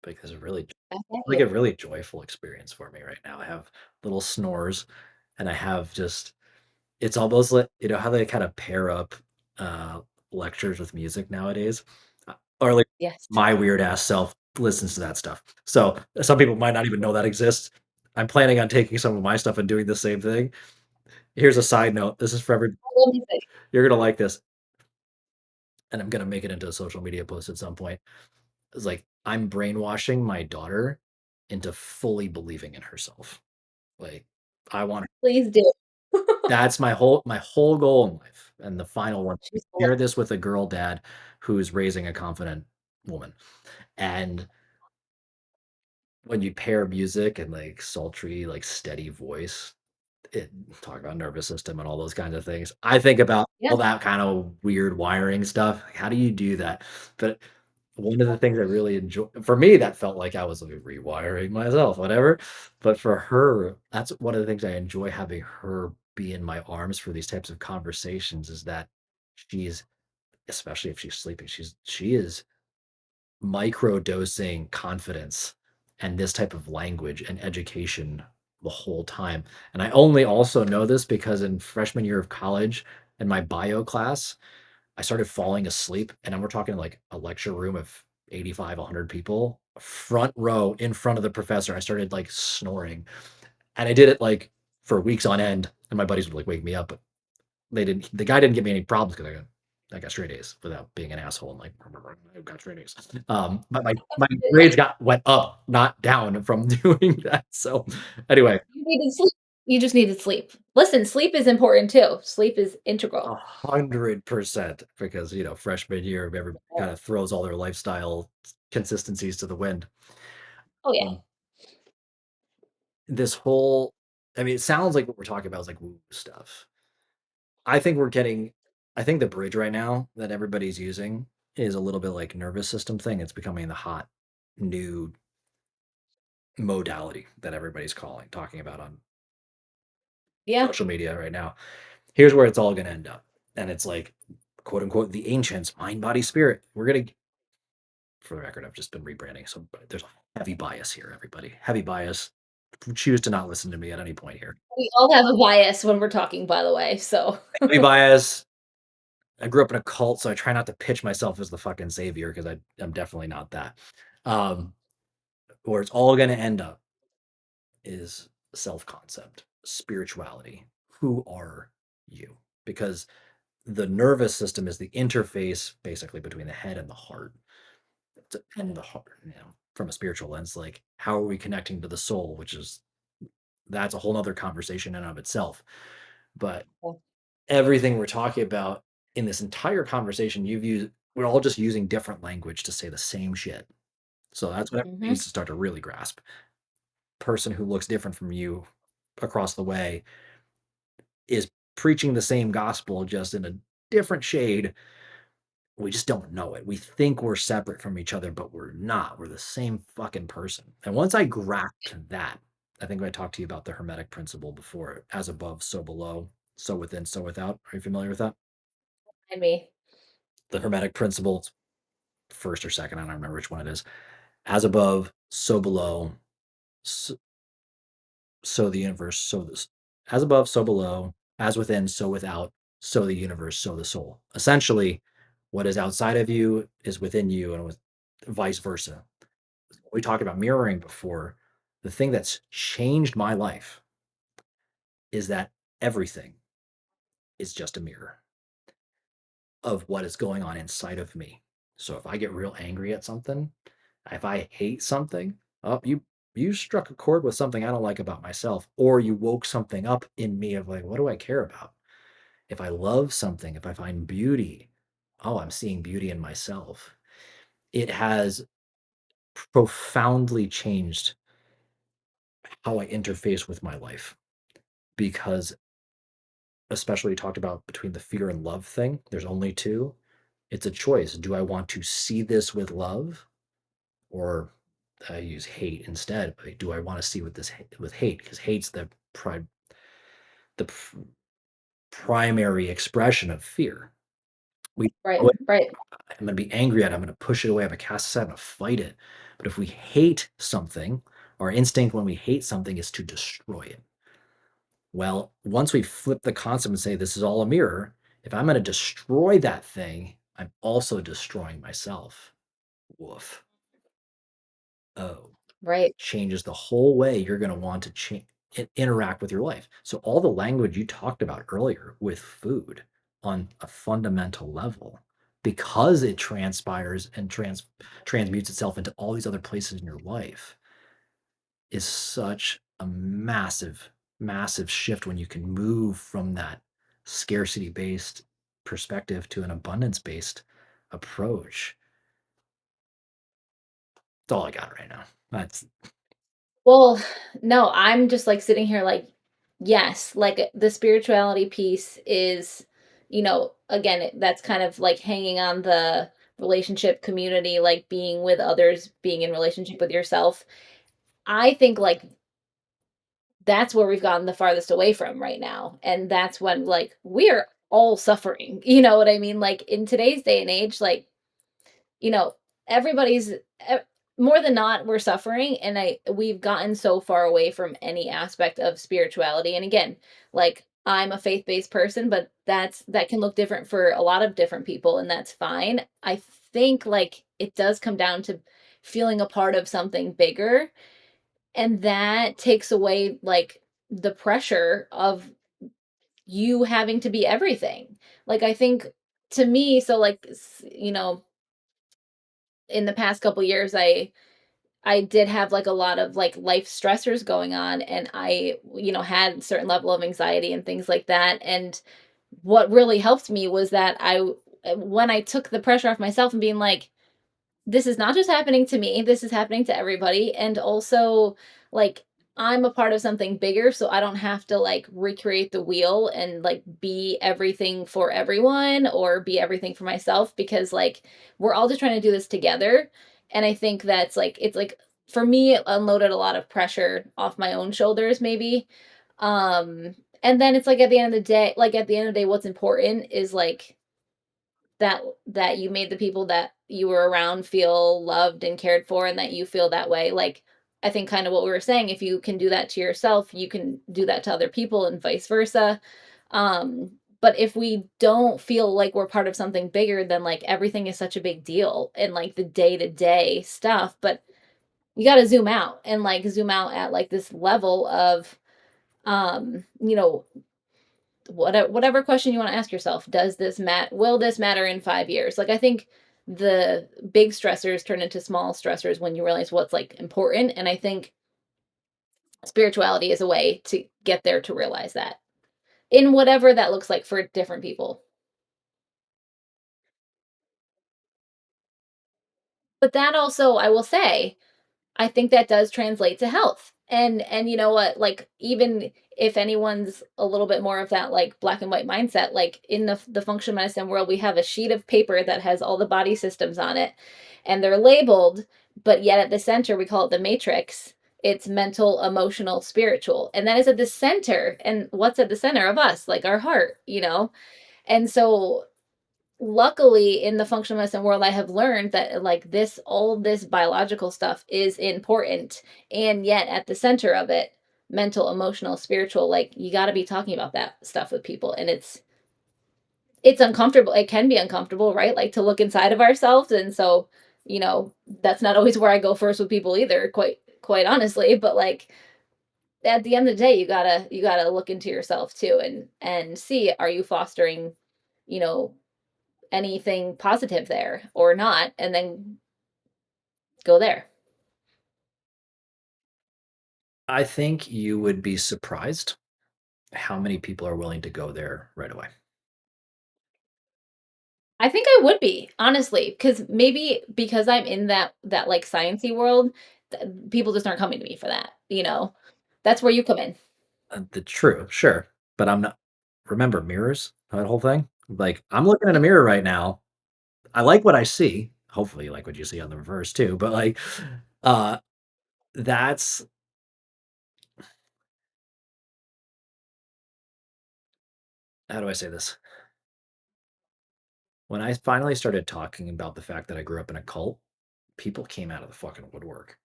because it really I get like you. a really joyful experience for me right now. I have little snores and I have just it's almost like you know how they kind of pair up uh lectures with music nowadays? Or like Yes. my weird ass self listens to that stuff. So some people might not even know that exists. I'm planning on taking some of my stuff and doing the same thing. Here's a side note. This is for every I love music. you're gonna like this, and I'm gonna make it into a social media post at some point. It's like I'm brainwashing my daughter into fully believing in herself. Like I want Please do. that's my whole goal in life, and the final one. She's Share this with a girl dad who's raising a confident woman, and when you pair music and, like, sultry, like, steady voice, it talk about nervous system and all those kinds of things. I think about yeah. all that kind of weird wiring stuff. Like, how do you do that? But one of the things I really enjoy for me, that felt like I was, like, rewiring myself, whatever. But for her, that's one of the things I enjoy having her be in my arms for these types of conversations is that she's especially if she's sleeping, she is micro dosing confidence and this type of language and education the whole time. And I only also know this because in freshman year of college, in my bio class, I started falling asleep. And we're talking like a lecture room of 85, 100 people, front row in front of the professor. I started like snoring. And I did it like for weeks on end. And my buddies would like wake me up, but the guy didn't give me any problems because I got straight A's without being an asshole and like I got straight A's. But my grades went up, not down from doing that. So anyway, You needed sleep. You just needed sleep. Listen, sleep is important too. Sleep is integral. 100% because freshman year, everybody kind of throws all their lifestyle consistencies to the wind. Oh, yeah. Um, this whole, I mean, it sounds like what we're talking about is like woo stuff. I think we're getting I think the bridge right now that everybody's using is a little bit like nervous system thing. It's becoming the hot new modality that everybody's talking about on Yeah. social media right now. Here's where it's all gonna end up. And it's like, quote unquote, the ancients, mind, body, spirit. We're gonna for the record, I've just been rebranding. So there's a heavy bias here, everybody. Heavy bias. Choose to not listen to me at any point here. We all have a bias when we're talking, by the way, so Heavy bias. I grew up in a cult, so I try not to pitch myself as the fucking savior because I'm definitely not that. Um, where it's all going to end up is self concept, spirituality. Who are you? Because the nervous system is the interface basically between the head and the heart. And the heart, from a spiritual lens, like how are we connecting to the soul, which is That's a whole nother conversation in and of itself. But Well, everything we're talking about in this entire conversation, we're all just using different language to say the same shit. So that's what everybody mhm, needs to start to really grasp. Person who looks different from you across the way is preaching the same gospel just in a different shade. We just don't know it. We think we're separate from each other, but we're not. We're the same fucking person. And once I grasped that, I think I talked to you about the Hermetic principle before, as above, so below, so within, so without. Are you familiar with that? and me. The Hermetic principle, it's first or second, I don't remember which one it is. As above, so below, so, so the universe, so this. As above, so below, as within, so without, so the universe, so the soul. Essentially, what is outside of you is within you, and with vice versa. We talked about mirroring before. The thing that's changed my life is that everything is just a mirror of what is going on inside of me. So if I get real angry at something, if I hate something, oh, you struck a chord with something I don't like about myself, or you woke something up in me of like, what do I care about? If I love something, if I find beauty, oh, I'm seeing beauty in myself. It has profoundly changed how I interface with my life because especially you talked about between the fear and love thing, there's only two. It's a choice. Do I want to see this with love or I use hate instead? Like, do I want to see with with hate? Because hate's the primary expression of fear. We Right, know it. right, I'm going to be angry at it. I'm going to push it away. I'm going to cast it aside. I'm going to fight it. But if we hate something, our instinct when we hate something is to destroy it. Well, once we flip the concept and say this is all a mirror, if I'm going to destroy that thing, I'm also destroying myself. Woof. Oh, right. changes the whole way you're going to want to interact with your life. So all the language you talked about earlier with food on a fundamental level, because it transpires and transmutes itself into all these other places in your life, is such a massive, massive shift when you can move from that scarcity based perspective to an abundance based approach. That's all I got right now. That's Well, no, I'm just, like, sitting here like, yes, like, the spirituality piece is, again, that's kind of, like, hanging on the relationship community, like, being with others, being in relationship with yourself. I think, like, that's where we've gotten the farthest away from right now, and that's when, like, we're all suffering, you know what I mean? Like, in today's day and age, like, you know, everybody's more than not we're suffering, and I we've gotten so far away from any aspect of spirituality. And again, like, I'm a faith-based person, but that can look different for a lot of different people, and that's fine. I think, like, it does come down to feeling a part of something bigger, and that takes away, like, the pressure of you having to be everything. Like, I think, to me, so, like, in the past couple years, I did have, like, a lot of, like, life stressors going on, and I, had a certain level of anxiety and things like that. And what really helped me was that when I took the pressure off myself and being like, this is not just happening to me, this is happening to everybody. And also, like, I'm a part of something bigger, so I don't have to, like, recreate the wheel and, like, be everything for everyone or be everything for myself, because, like, we're all just trying to do this together. And I think that's, like, it's like, for me, it unloaded a lot of pressure off my own shoulders, maybe. And then it's like, at the end of the day, what's important is, like, that you made the people that you were around feel loved and cared for, and that you feel that way. Like, I think kind of what we were saying, if you can do that to yourself, you can do that to other people and vice versa. Um, but if we don't feel like we're part of something bigger, then, like, everything is such a big deal and, like, the day-to-day stuff. But you got to zoom out and, like, zoom out at, like, this level of um, you know, whatever question you want to ask yourself, will this matter in 5 years? Like, I think the big stressors turn into small stressors when you realize what's, like, important. And I think Spirituality is a way to get there to realize that in whatever that looks like for different people. But that also, I will say, I think that does translate to health. And you know what, like, even if anyone's a little bit more of that, like, black and white mindset, like, in the functional medicine world, we have a sheet of paper that has all the body systems on it, and they're labeled, but yet at the center, we call it the matrix. It's mental, emotional, spiritual, and that is at the center, and what's at the center of us? Like, our heart, you know? And so luckily in the functional medicine world I have learned that like this all this biological stuff is important, and yet at the center of it, mental, emotional, spiritual, like you got to be talking about that stuff with people, and it's uncomfortable, it can be uncomfortable, right, like to look inside of ourselves. And so, you know, that's not always where I go first with people either, quite honestly, but like at the end of the day, you got to look into yourself too, and see, are you fostering, you know, anything positive there or not, and then go there. I think you would be surprised how many people are willing to go there right away. I think I would be, honestly, because maybe because I'm in that, like, sciencey world, people just aren't coming to me for that, you know? That's where you come in. The true, sure, but I'm not. Remember mirrors, that whole thing? Like, I'm looking in a mirror right now. I like what I see. Hopefully, you like what you see on the reverse too, but, like, uh, that's how do I say this? When I finally started talking about the fact that I grew up in a cult, people came out of the fucking woodwork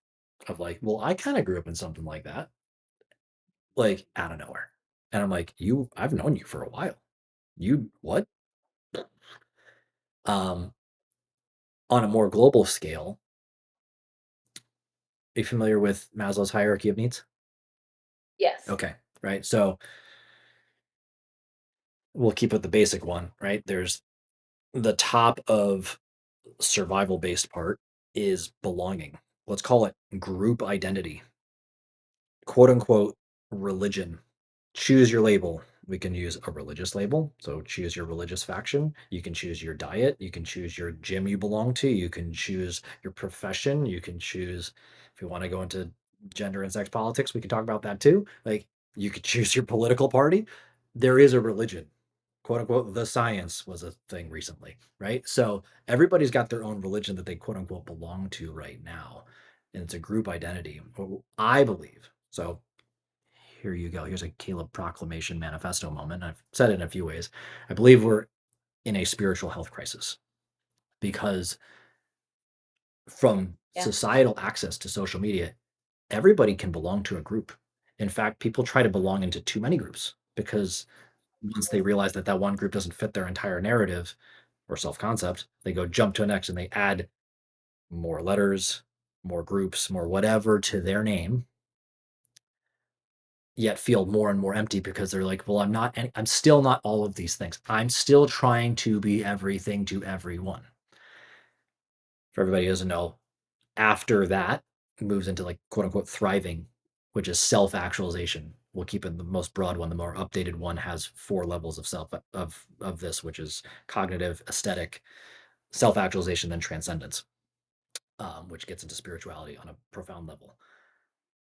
of like, "Well, I kinda grew up in something like that," like, out of nowhere, and I'm like, I've known you for a while. You what?" Um, on a more global scale, are you familiar with Maslow's hierarchy of needs? Yes. Okay, right, so we'll keep with the basic one, right? There's the top of survival based part is belonging. Let's call it group identity, quote unquote religion. Choose your label. We can use a religious label. So choose your religious faction. You can choose your diet. You can choose your gym you belong to. You can choose your profession. You can choose, if you want to go into gender and sex politics, we can talk about that too. Like you could choose your political party. There is a religion, quote unquote, the science was a thing recently, right? So everybody's got their own religion that they quote unquote belong to right now. And it's a group identity, I believe. So here you go. Here's a Caleb proclamation manifesto moment. I've said it in a few ways. I believe we're in a spiritual health crisis because from Yeah. societal access to social media, everybody can belong to a group. In fact, people try to belong into too many groups because once they realize that that one group doesn't fit their entire narrative or self concept, they go jump to a next and they add more letters, more groups, more whatever to their name, yet feel more and more empty because they're like, well, I'm still not all of these things. I'm still trying to be everything to everyone. For everybody who doesn't know, after that moves into like quote unquote thriving, which is self actualization. We'll keep it the most broad one. The more updated one has four levels of of this, which is cognitive, aesthetic, self actualization, then transcendence, which gets into spirituality on a profound level.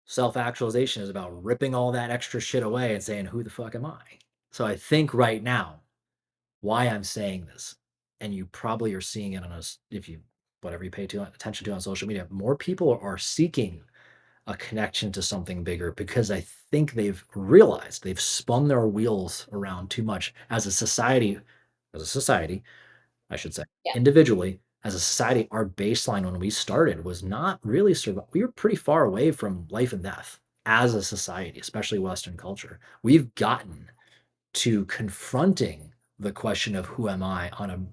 Self actualization is about ripping all that extra shit away and saying, who the fuck am I? So I think right now, why I'm saying this, and you probably are seeing it on us if you, whatever you pay attention to on social media, more people are seeking a connection to something bigger because I think they've realized they've spun their wheels around too much as a society, I should say, Yeah. individually, as a society, our baseline when we started was not really we were pretty far away from life and death as a society, especially Western culture. We've gotten to confronting the question of who am I on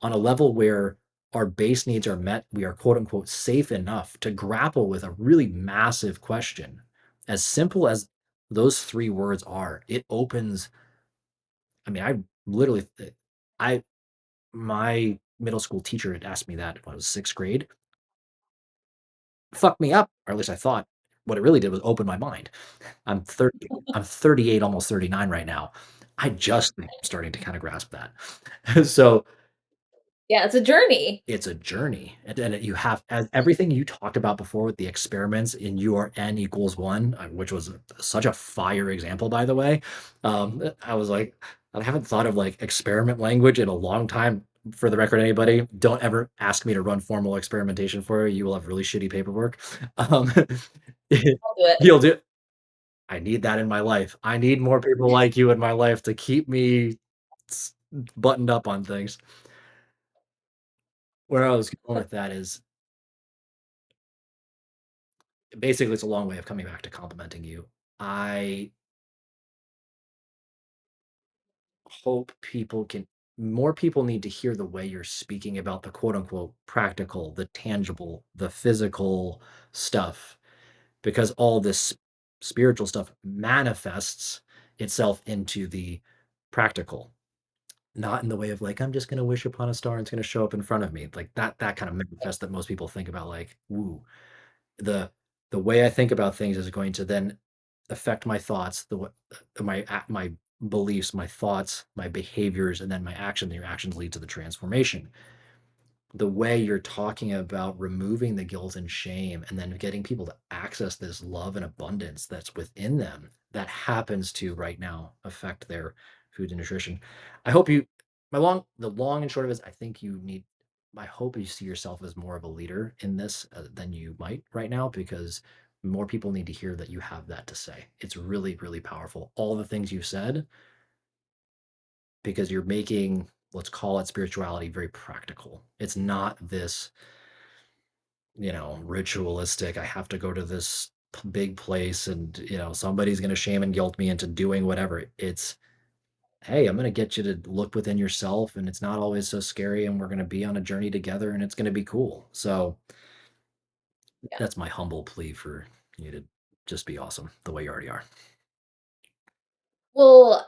a level where our base needs are met, we are quote unquote safe enough to grapple with a really massive question. As simple as those three words are, it opens. I mean, I literally, I my middle school teacher had asked me that when I was sixth grade. Fucked me up, or at least I thought. what it really did was open my mind. I'm 30 I'm 38, almost 39 right now. I just am starting to kinda grasp that. So, Yeah, it's a journey. it's a journey, and you have as everything you talked about before with the experiments in your n equals 1, which was such a fire example, by the way. I was like, I haven't thought of, like, experiment language in a long time. For the record, anybody, don't ever ask me to run formal experimentation for you. You will have really shitty paperwork. Um, I'll do it. you'll do I need that in my life. I need more people like you in my life to keep me s buttoned up on things. Where I was going with that is, basically, it's a long way of coming back to complimenting you. I hope people can more people need to hear the way you're speaking about the quote unquote practical, the tangible, the physical stuff, because all this spiritual stuff manifests itself into the practical. Not in the way of like, I'm just gonna wish upon a star and it's gonna show up in front of me. Like that kind of manifest that most people think about like, "Ooh." The the way I think about things is going to then affect my thoughts, my beliefs, my thoughts, my behaviors, and then my actions. Your actions lead to the transformation. The way you're talking about removing the guilt and shame and then getting people to access this love and abundance that's within them that happens to right now affect their food and nutrition. I hope you the long and short of it is I think you need I hope you see yourself as more of a leader in this than you might right now because more people need to hear that you have that to say. It's really, really powerful. All the things you said because you're making, let's call it spirituality, very practical. It's not this, ritualistic, I have to go to this big place and, somebody's going to shame and guilt me into doing whatever. It's, hey, I'm going to get you to look within yourself and it's not always so scary and we're going to be on a journey together and it's going to be cool. So Yeah. that's my humble plea for you to just be awesome the way you already are. Well,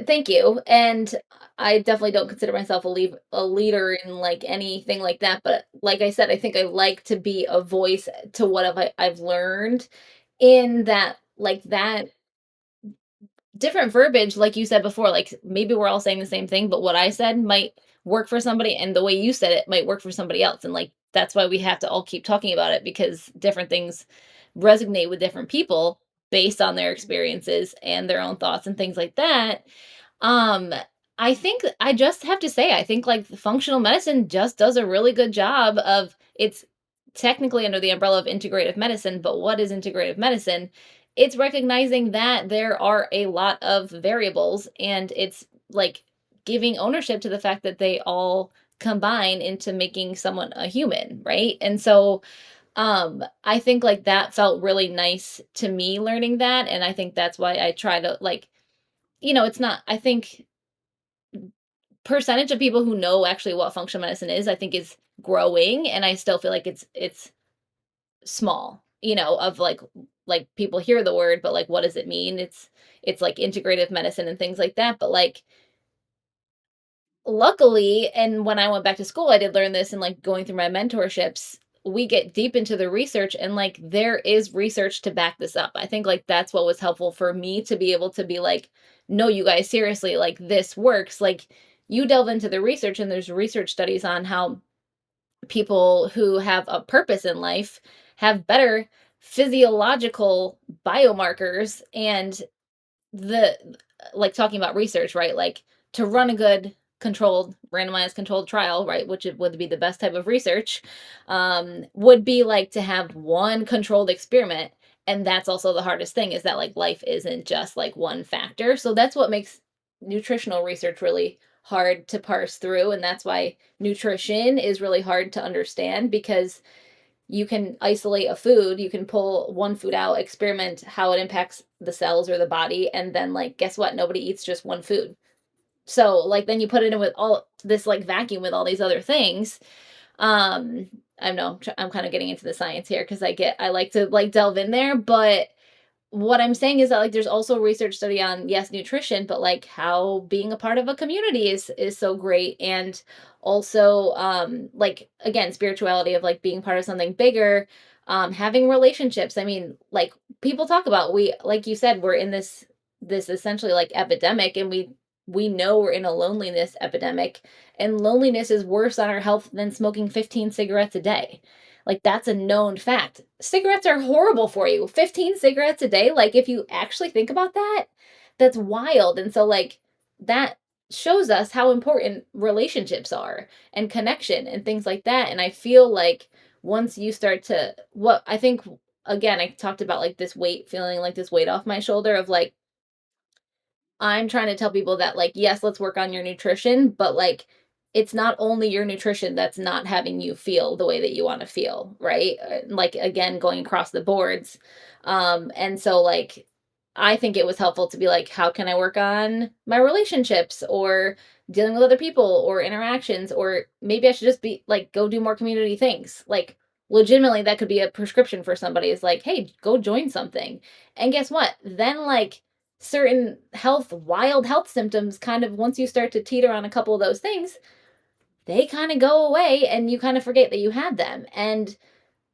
thank you, and I definitely don't consider myself a leader in, like, anything like that, but like I said, I think I like to be a voice to what I've learned in that like, that different verbiage, like you said before, like, maybe we're all saying the same thing, but what I said might work for somebody, and the way you said it might work for somebody else, and, like, that's why we have to all keep talking about it because different things resonate with different people based on their experiences and their own thoughts and things like that. um, I think I just have to say, I think, like, the functional medicine just does a really good job of it's technically under the umbrella of integrative medicine, but what is integrative medicine? It's recognizing that there are a lot of variables, and it's, like, giving ownership to the fact that they all combine into making someone a human, right? And so, I think, like, that felt really nice to me learning that, and I think that's why I try to, like, it's not I think percentage of people who know actually what functional medicine is, I think is growing, and I still feel like it's small, of like people hear the word, but like what does it mean? It's like integrative medicine and things like that, but like luckily, and when I went back to school, I did learn this and like going through my mentorships, we get deep into the research and like there is research to back this up. I think like that's what was helpful for me to be able to be like, no, you guys, seriously, like this works. Like you delve into the research and there's research studies on how people who have a purpose in life have better physiological biomarkers and the like talking about research, right? Like to run a good controlled randomized controlled trial, right, which it would be the best type of research, would be like to have one controlled experiment. And that's also the hardest thing is that like life isn't just like one factor. So that's what makes nutritional research really hard to parse through. And that's why nutrition is really hard to understand because you can isolate a food, you can pull one food out, experiment how it impacts the cells or the body, and then like guess what? Nobody eats just one food. So like then you put it in with all this like vacuum with all these other things. Um I know I'm kind of getting into the science here because I like to like delve in there, but what I'm saying is that like there's also research study on yes nutrition, but like how being a part of a community is so great, and also like again spirituality of like being part of something bigger. Having relationships. I mean, like people talk about, we like you said, we're in this essentially like epidemic, and we know we're in a loneliness epidemic, and loneliness is worse on our health than smoking 15 cigarettes a day. Like that's a known fact. Cigarettes are horrible for you. 15 cigarettes a day, like if you actually think about that, that's wild. And so like that shows us how important relationships are and connection and things like that. And I feel like once you start to, what I think, again, I talked about like this weight, feeling like this weight off my shoulder of like, I'm trying to tell people that, like, yes, let's work on your nutrition, but like, it's not only your nutrition that's not having you feel the way that you want to feel, right? Like, again, going across the boards. And so, like, I think it was helpful to be like, how can I work on my relationships or dealing with other people or interactions? Or maybe I should just be like, go do more community things. Like, legitimately, that could be a prescription for somebody is like, hey, go join something. And guess what? Then, like, certain wild health symptoms kind of once you start to teeter on a couple of those things, they kind of go away and you kind of forget that you had them. And,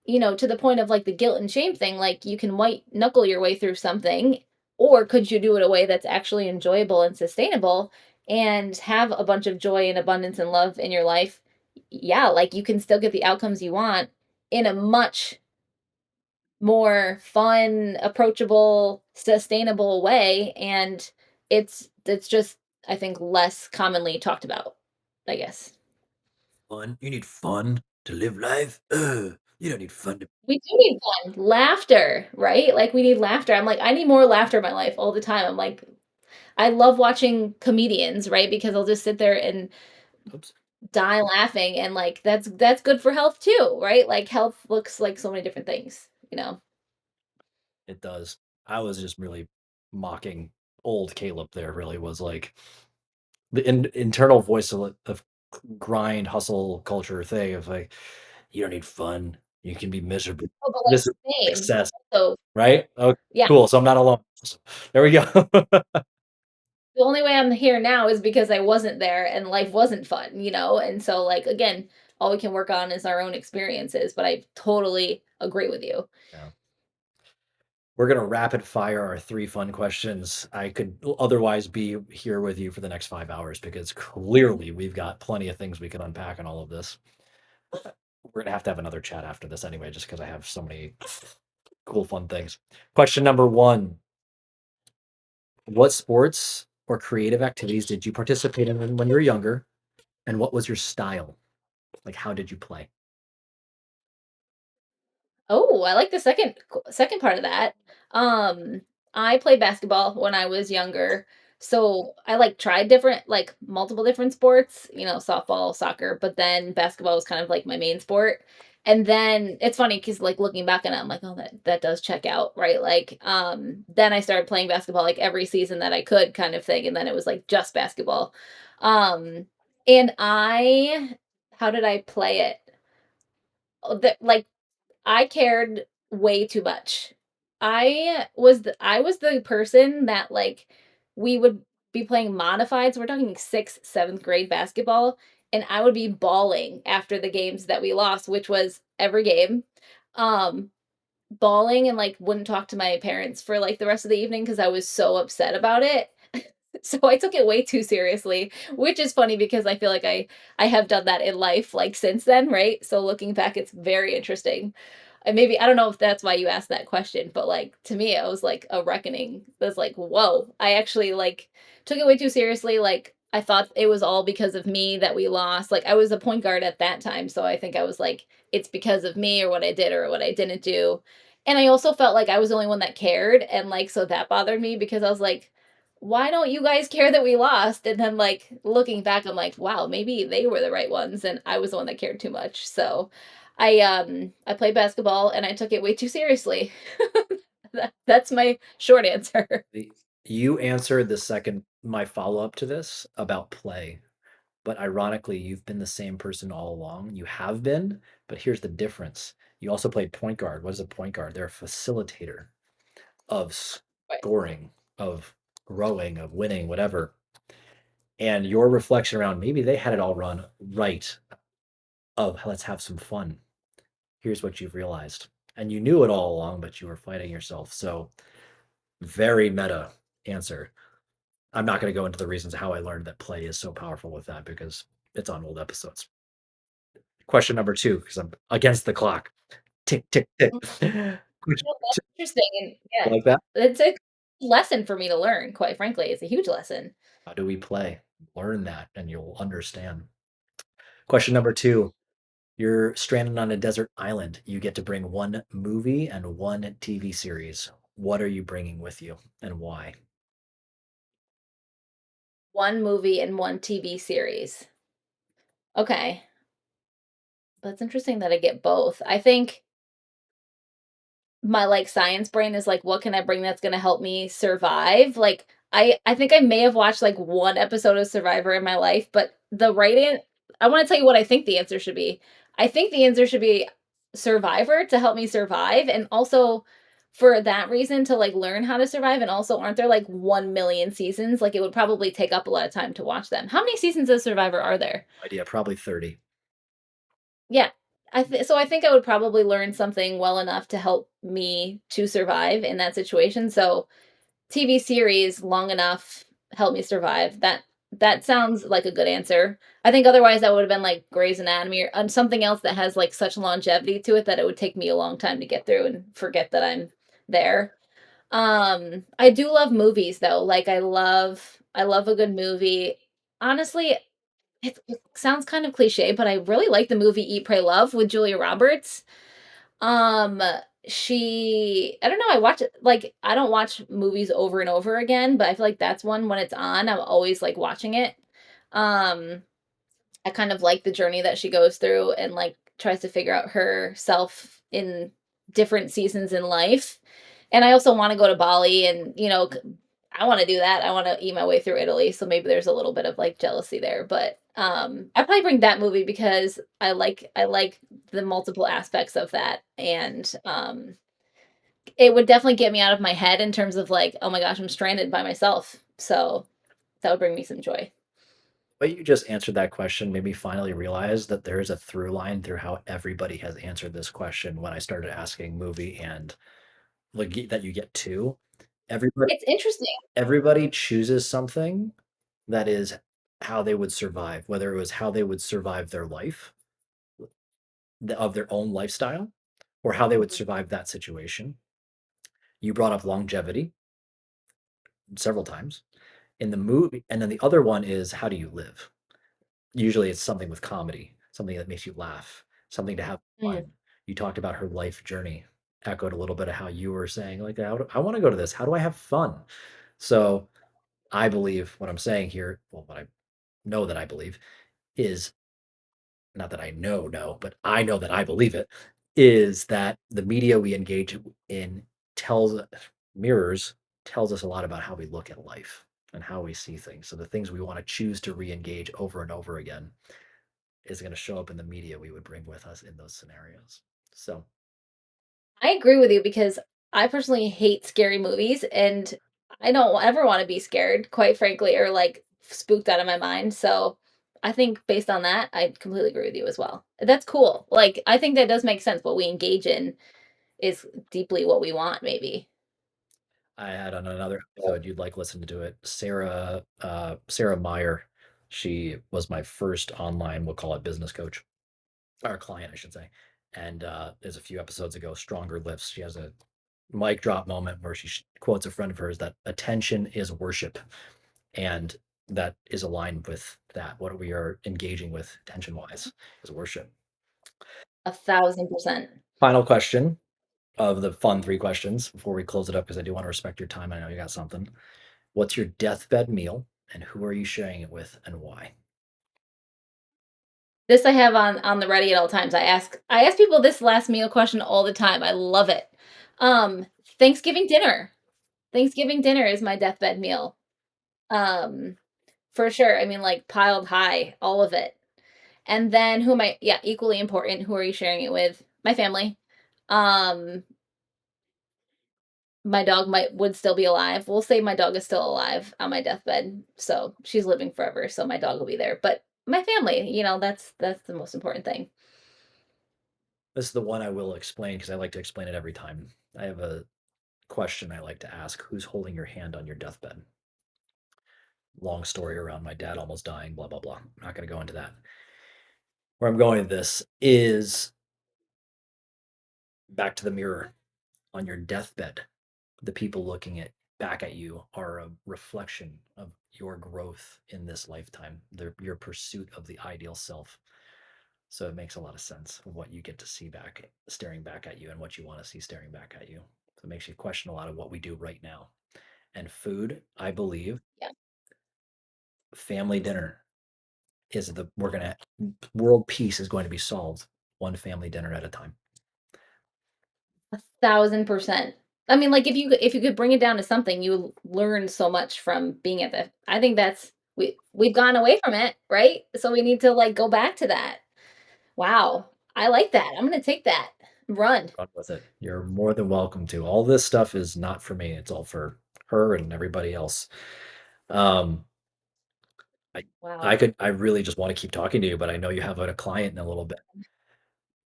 to the point of like the guilt and shame thing, like you can white knuckle your way through something, or could you do it a way that's actually enjoyable and sustainable and have a bunch of joy and abundance and love in your life? Yeah, like you can still get the outcomes you want in a much more fun, approachable, sustainable way, and it's just, I think, less commonly talked about, I guess. Fun. You need fun to live life. You don't need fun to. We do need fun, laughter, right? Like, we need laughter. I'm like, I need more laughter in my life all the time. I'm like, I love watching comedians, right? Because I'll just sit there and Oops. die laughing, and, like, that's good for health too, right? Like, health looks like so many different things, you know? It does. I was just really mocking old Caleb there, really was like the internal voice of grind, hustle culture thing of like, you don't need fun. You can be miserable. Oh, but, like, This is same. success, So, right? Okay, yeah. cool. So I'm not alone. There we go. The only way I'm here now is because I wasn't there and life wasn't fun, And so, like, again, all we can work on is our own experiences, but I totally agree with you. Yeah. We're gonna rapid fire our 3 fun questions. I could otherwise be here with you for the next 5 hours because clearly we've got plenty of things we can unpack in all of this. We're gonna have to have another chat after this anyway, just because I have so many cool, fun things. Question number 1: what sports or creative activities did you participate in when you were younger, and what was your style? Like, how did you play? Oh, I like the second part of that. Um, I played basketball when I was younger, so I, like, tried different like, multiple different sports, softball, soccer, but then basketball was kind of, like, my main sport, and then it's funny because like, looking back on it, I'm like, "Oh, that does check out," right? Like, then I started playing basketball, like, every season that I could kind of thing, and then it was, like, just basketball. Um, and I how did I play it? Oh, like, I cared way too much. I was the person that, like, we would be playing modifieds, we're talking 6th, 7th grade basketball, and I would be bawling after the games that we lost, which was every game. Um, Bawling and, like, wouldn't talk to my parents for, like, the rest of the evening because I was so upset about it. So I took it way too seriously, which is funny because I feel like I have done that in life, like, since then, right? So looking back, it's very interesting. And maybe I don't know if that's why you asked that question, but, like, to me, it was like a reckoning. It was like, "Whoa." I actually, like, took it way too seriously, like, I thought it was all because of me that we lost. Like, I was a point guard at that time, so I think I was like, "It's because of me or what I did or what I didn't do." And I also felt like I was the only one that cared, and, like, so that bothered me because I was like, "Why don't you guys care that we lost?" And then, like, looking back, I'm like, "Wow, maybe they were the right ones, and I was the one that cared too much." So, I played basketball, and I took it way too seriously. That's my short answer. The You answered the second my follow-up to this about play, but ironically, you've been the same person all along. You have been, but here's the difference. You also played point guard. What is a point guard? They're a facilitator of Right. scoring, of growing, of winning, whatever. And your reflection around maybe they had it all run right of let's have some fun. Here's what you've realized. and you knew it all along, but you were fighting yourself. So, very meta answer. I'm not going to go into the reasons how I learned that play is so powerful with that because it's on old episodes. Question number two, because I'm against the clock. Tick, tick, tick. Mm, Question well, that's two, interesting, and yeah, like that. it's a lesson for me to learn, quite frankly. It's a huge lesson. How do we play? Learn that and you'll understand. Question number two. You're stranded on a desert island. You get to bring one movie and one TV series. What are you bringing with you and why? One movie and one TV series. Okay, that's interesting that I get both. I think my, like, science brain is like, "What can I bring that's gonna help me survive?" Like, I think I may have watched, like, 1 episode of Survivor in my life, but the right I wanna tell you what I think the answer should be. I think the answer should be Survivor to help me survive, and also for that reason to, like, learn how to survive, and also aren't there, like, 1,000,000 seasons? Like, it would probably take up a lot of time to watch them. How many seasons of Survivor are there? Idea probably 30. Yeah. I think I would probably learn something well enough to help me to survive in that situation, so TV series long enough, help me survive. That sounds like a good answer. I think otherwise that would've been like Grey's Anatomy or, something else that has, like, such longevity to it that it would take me a long time to get through and forget that I'm there. I do love movies though, like, I love a good movie. Honestly, it sounds kind of cliche, but I really like the movie Eat, Pray, Love with Julia Roberts. Um, I don't know, I watch it like, I don't watch movies over and over again, but I feel like that's one when it's on, I'm always, like, watching it. Um, I kind of like the journey that she goes through and, like, tries to figure out herself in different seasons in life. And I also wanna go to Bali and, I wanna do that. I wanna eat my way through Italy, so maybe there's a little bit of, like, jealousy there, but, I'd probably bring that movie because I like the multiple aspects of that, and, it would definitely get me out of my head in terms of, like, "Oh my gosh, I'm stranded by myself." So, that would bring me some joy. The way you just answered that question made me finally realize that there is a through line through how everybody has answered this question when I started asking movie and like that you get two. Everybody It's interesting. everybody chooses something that is how they would survive, whether it was how they would survive their life, of their own lifestyle, or how they would Mhm. survive that situation. You brought up longevity several times in the movie, and then the other one is how do you live? Usually it's something with comedy, something that makes you laugh, something to have Mm. fun. You talked about her life journey, echoed a little bit of how you were saying, like, I want to go to this. How do I have fun? So I believe what I'm saying here, well, what I know that I believe is not that I know, but I know that I believe it, is that the media we engage in tells mirrors tells us a lot about how we look at life and how we see things. So the things we want to choose to re-engage over and over again is going to show up in the media we would bring with us in those scenarios. So I agree with you because I personally hate scary movies, and I don't ever wanna be scared, quite frankly, or, like, spooked out of my mind, so I think based on that, I completely agree with you as well. That's cool. Like, I think that does make sense. What we engage in is deeply what we want, maybe. I had on another episode, you'd like listen to it. Sarah Meyer, she was my first online, we'll call it business coach, or client, I should say. And there's a few episodes ago, Stronger Lifts. She has a mic drop moment where she quotes a friend of hers that attention is worship. And that is aligned with that. What we are engaging with attention wise is worship. 1,000%. Final question of the fun three questions before we close it up, because I do want to respect your time. I know you got something. What's your deathbed meal and who are you sharing it with and why? This I have on the ready at all times. I ask people this last meal question all the time. I love it. Um, Thanksgiving dinner. Thanksgiving dinner is my deathbed meal. Um, for sure. I mean, like, piled high, all of it. And then who am I yeah, equally important, who are you sharing it with? My family. Um, my dog would still be alive. We'll say my dog is still alive on my deathbed, so she's living forever, so my dog will be there, but my family, that's the most important thing. This is the one I will explain because I like to explain it every time. I have a question I like to ask: Who's holding your hand on your deathbed? Long story around my dad almost dying, blah blah blah. I'm not going to go into that. Where I'm going with this is back to the mirror on your deathbed. The people looking at back at you are a reflection of your growth in this lifetime, your pursuit of the ideal self. So it makes a lot of sense of what you get to see back, staring back at you, and what you want to see staring back at you. So it makes you question a lot of what we do right now. And food, I believe, Yeah. family dinner is we're going to, world peace is going to be solved one family dinner at a time. 1,000%. I mean, like, if you could bring it down to something, you learn so much from being at the I think that's we've gone away from it, right? So we need to, like, go back to that. Wow. I like that. I'm gonna take that. Run. Run with it. You're more than welcome to. All this stuff is not for me. It's all for her and everybody else. Um, I Wow. I really just want to keep talking to you, but I know you have a client in a little bit.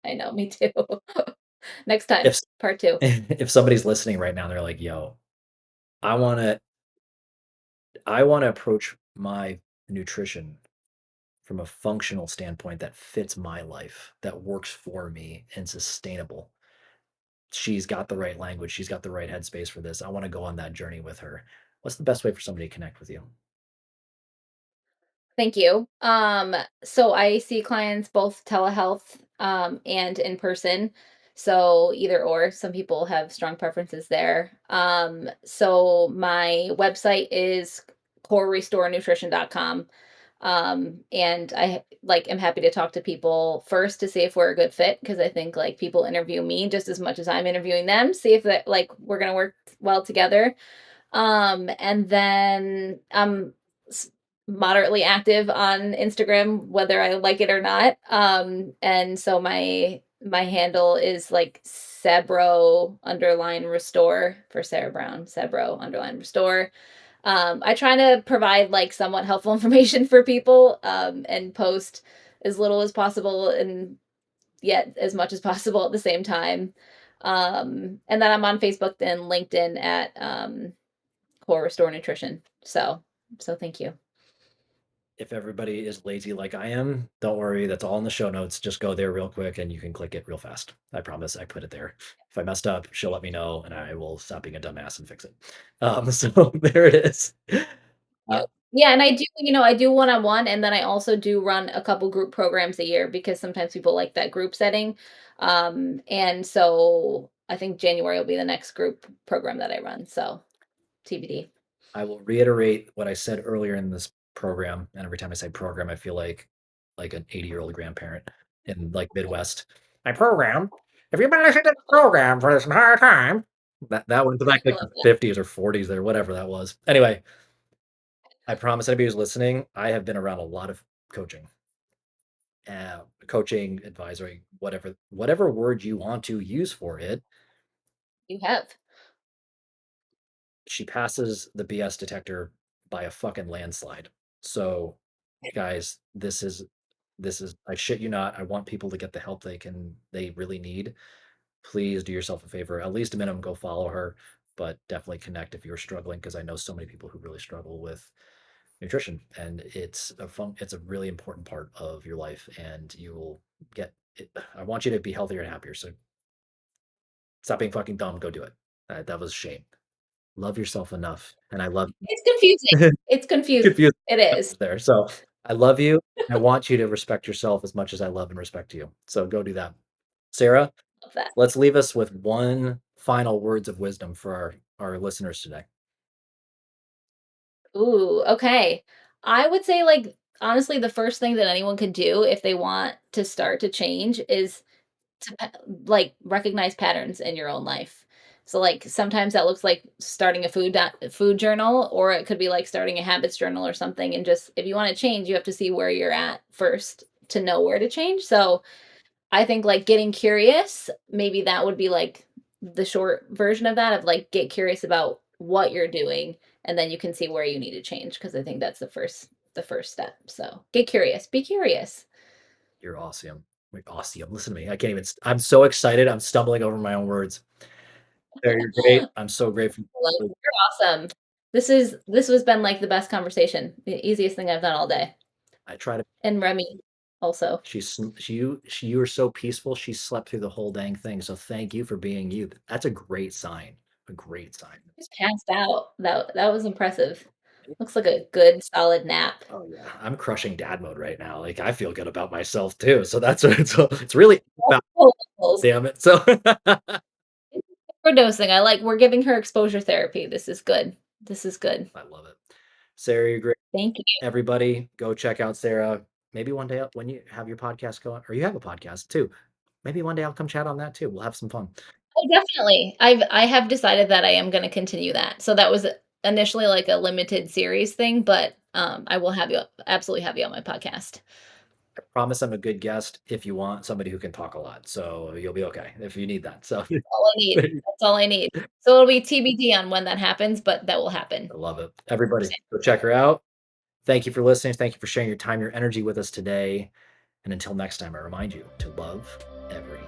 I know, me too. Next time, If part 2. if somebody's listening right now, they're like, "Yo, I want to I want to approach my nutrition from a functional standpoint that fits my life, that works for me and sustainable." She's got the right language. She's got the right headspace for this. I want to go on that journey with her. What's the best way for somebody to connect with you? Thank you. So I see clients both telehealth, and in person. So either or, some people have strong preferences there. So my website is corerestorenutrition.com. And I like am happy to talk to people first to see if we're a good fit because I think like people interview me just as much as I'm interviewing them, see if that like we're gonna work well together. And then I'm s- moderately active on Instagram, whether I like it or not. And so my handle is like Sabro underline restore for Sarah Brown, Sabro underline restore. I try to provide like somewhat helpful information for people, and post as little as possible and yet as much as possible at the same time. And then I'm on Facebook and LinkedIn at Core Restore Nutrition. So thank you. If everybody is lazy like I am, don't worry. That's all in the show notes. Just go there real quick and you can click it real fast. I promise I put it there. If I messed up, she'll let me know and I will stop being a dumbass and fix it. So there it is. Uh, Yep. Yeah, and I do, I do one-on-one, and then I also do run a couple group programs a year because sometimes people like that group setting. And so I think January will be the next group program that I run. So TBD. I will reiterate what I said earlier in this program. And every time I say program, I feel like an 80-year-old grandparent in like Midwest. My program. Have you been listening to the program for this entire time? That went back I like love the that. 50s or 40s or whatever that was. Anyway, I promise anybody who's listening, I have been around a lot of coaching, coaching, advisory, whatever word you want to use for it. You have. She passes the BS detector by a fucking landslide. So, guys, this is I shit you not. I want people to get the help they really need. Please do yourself a favor. At least a minimum, go follow her, but definitely connect if you're struggling because I know so many people who really struggle with nutrition and it's a really important part of your life and you will get it. I want you to be healthier and happier. So stop being fucking dumb. Go do it. That was a shame. Love yourself enough. And I love It's confusing. It's confusing. confused It is. there. So I love you. I want you to respect yourself as much as I love and respect you. So go do that. Sarah, Love that. let's leave us with one final words of wisdom for our listeners today. Ooh, okay. I would say, like, honestly, the first thing that anyone could do if they want to start to change is to like recognize patterns in your own life. So like sometimes that looks like starting a food journal, or it could be like starting a habits journal or something. And just if you want to change, you have to see where you're at first to know where to change. So I think like getting curious, maybe that would be like the short version of that, of like get curious about what you're doing and then you can see where you need to change because I think that's the first step. So get curious, be curious. You're awesome. Wait, Ostium, listen to me. I can't even I'm so excited, I'm stumbling over my own words. There, you're great. I'm so grateful. Well, you're awesome. This was been, like, the best conversation, the easiest thing I've done all day. I try to And Remy also. you were so peaceful, she slept through the whole dang thing, so thank you for being you. That's a great sign, a great sign. Just passed out. That was impressive. Looks like a good solid nap. Oh, yeah, I'm crushing dad mode right now, like, I feel good about myself too, so that's what it's really about, Levels. damn it, so We're dosing. We're giving her exposure therapy. This is good. This is good. I love it. Sarah, you're great. Thank you. Everybody, go check out Sarah. Maybe one day when you have your podcast going or you have a podcast too, maybe one day I'll come chat on that too, we'll have some fun. Oh, definitely. I have decided that I am gonna continue that. So that was initially like a limited series thing, but, I will have you absolutely have you on my podcast. I promise I'm a good guest if you want somebody who can talk a lot, so you'll be okay if you need that, so All I need. That's all I need. So it'll be TBD on when that happens, but that will happen. I love it. Everybody, go check her out. Thank you for listening. Thank you for sharing your time, your energy with us today. And until next time, I remind you to love every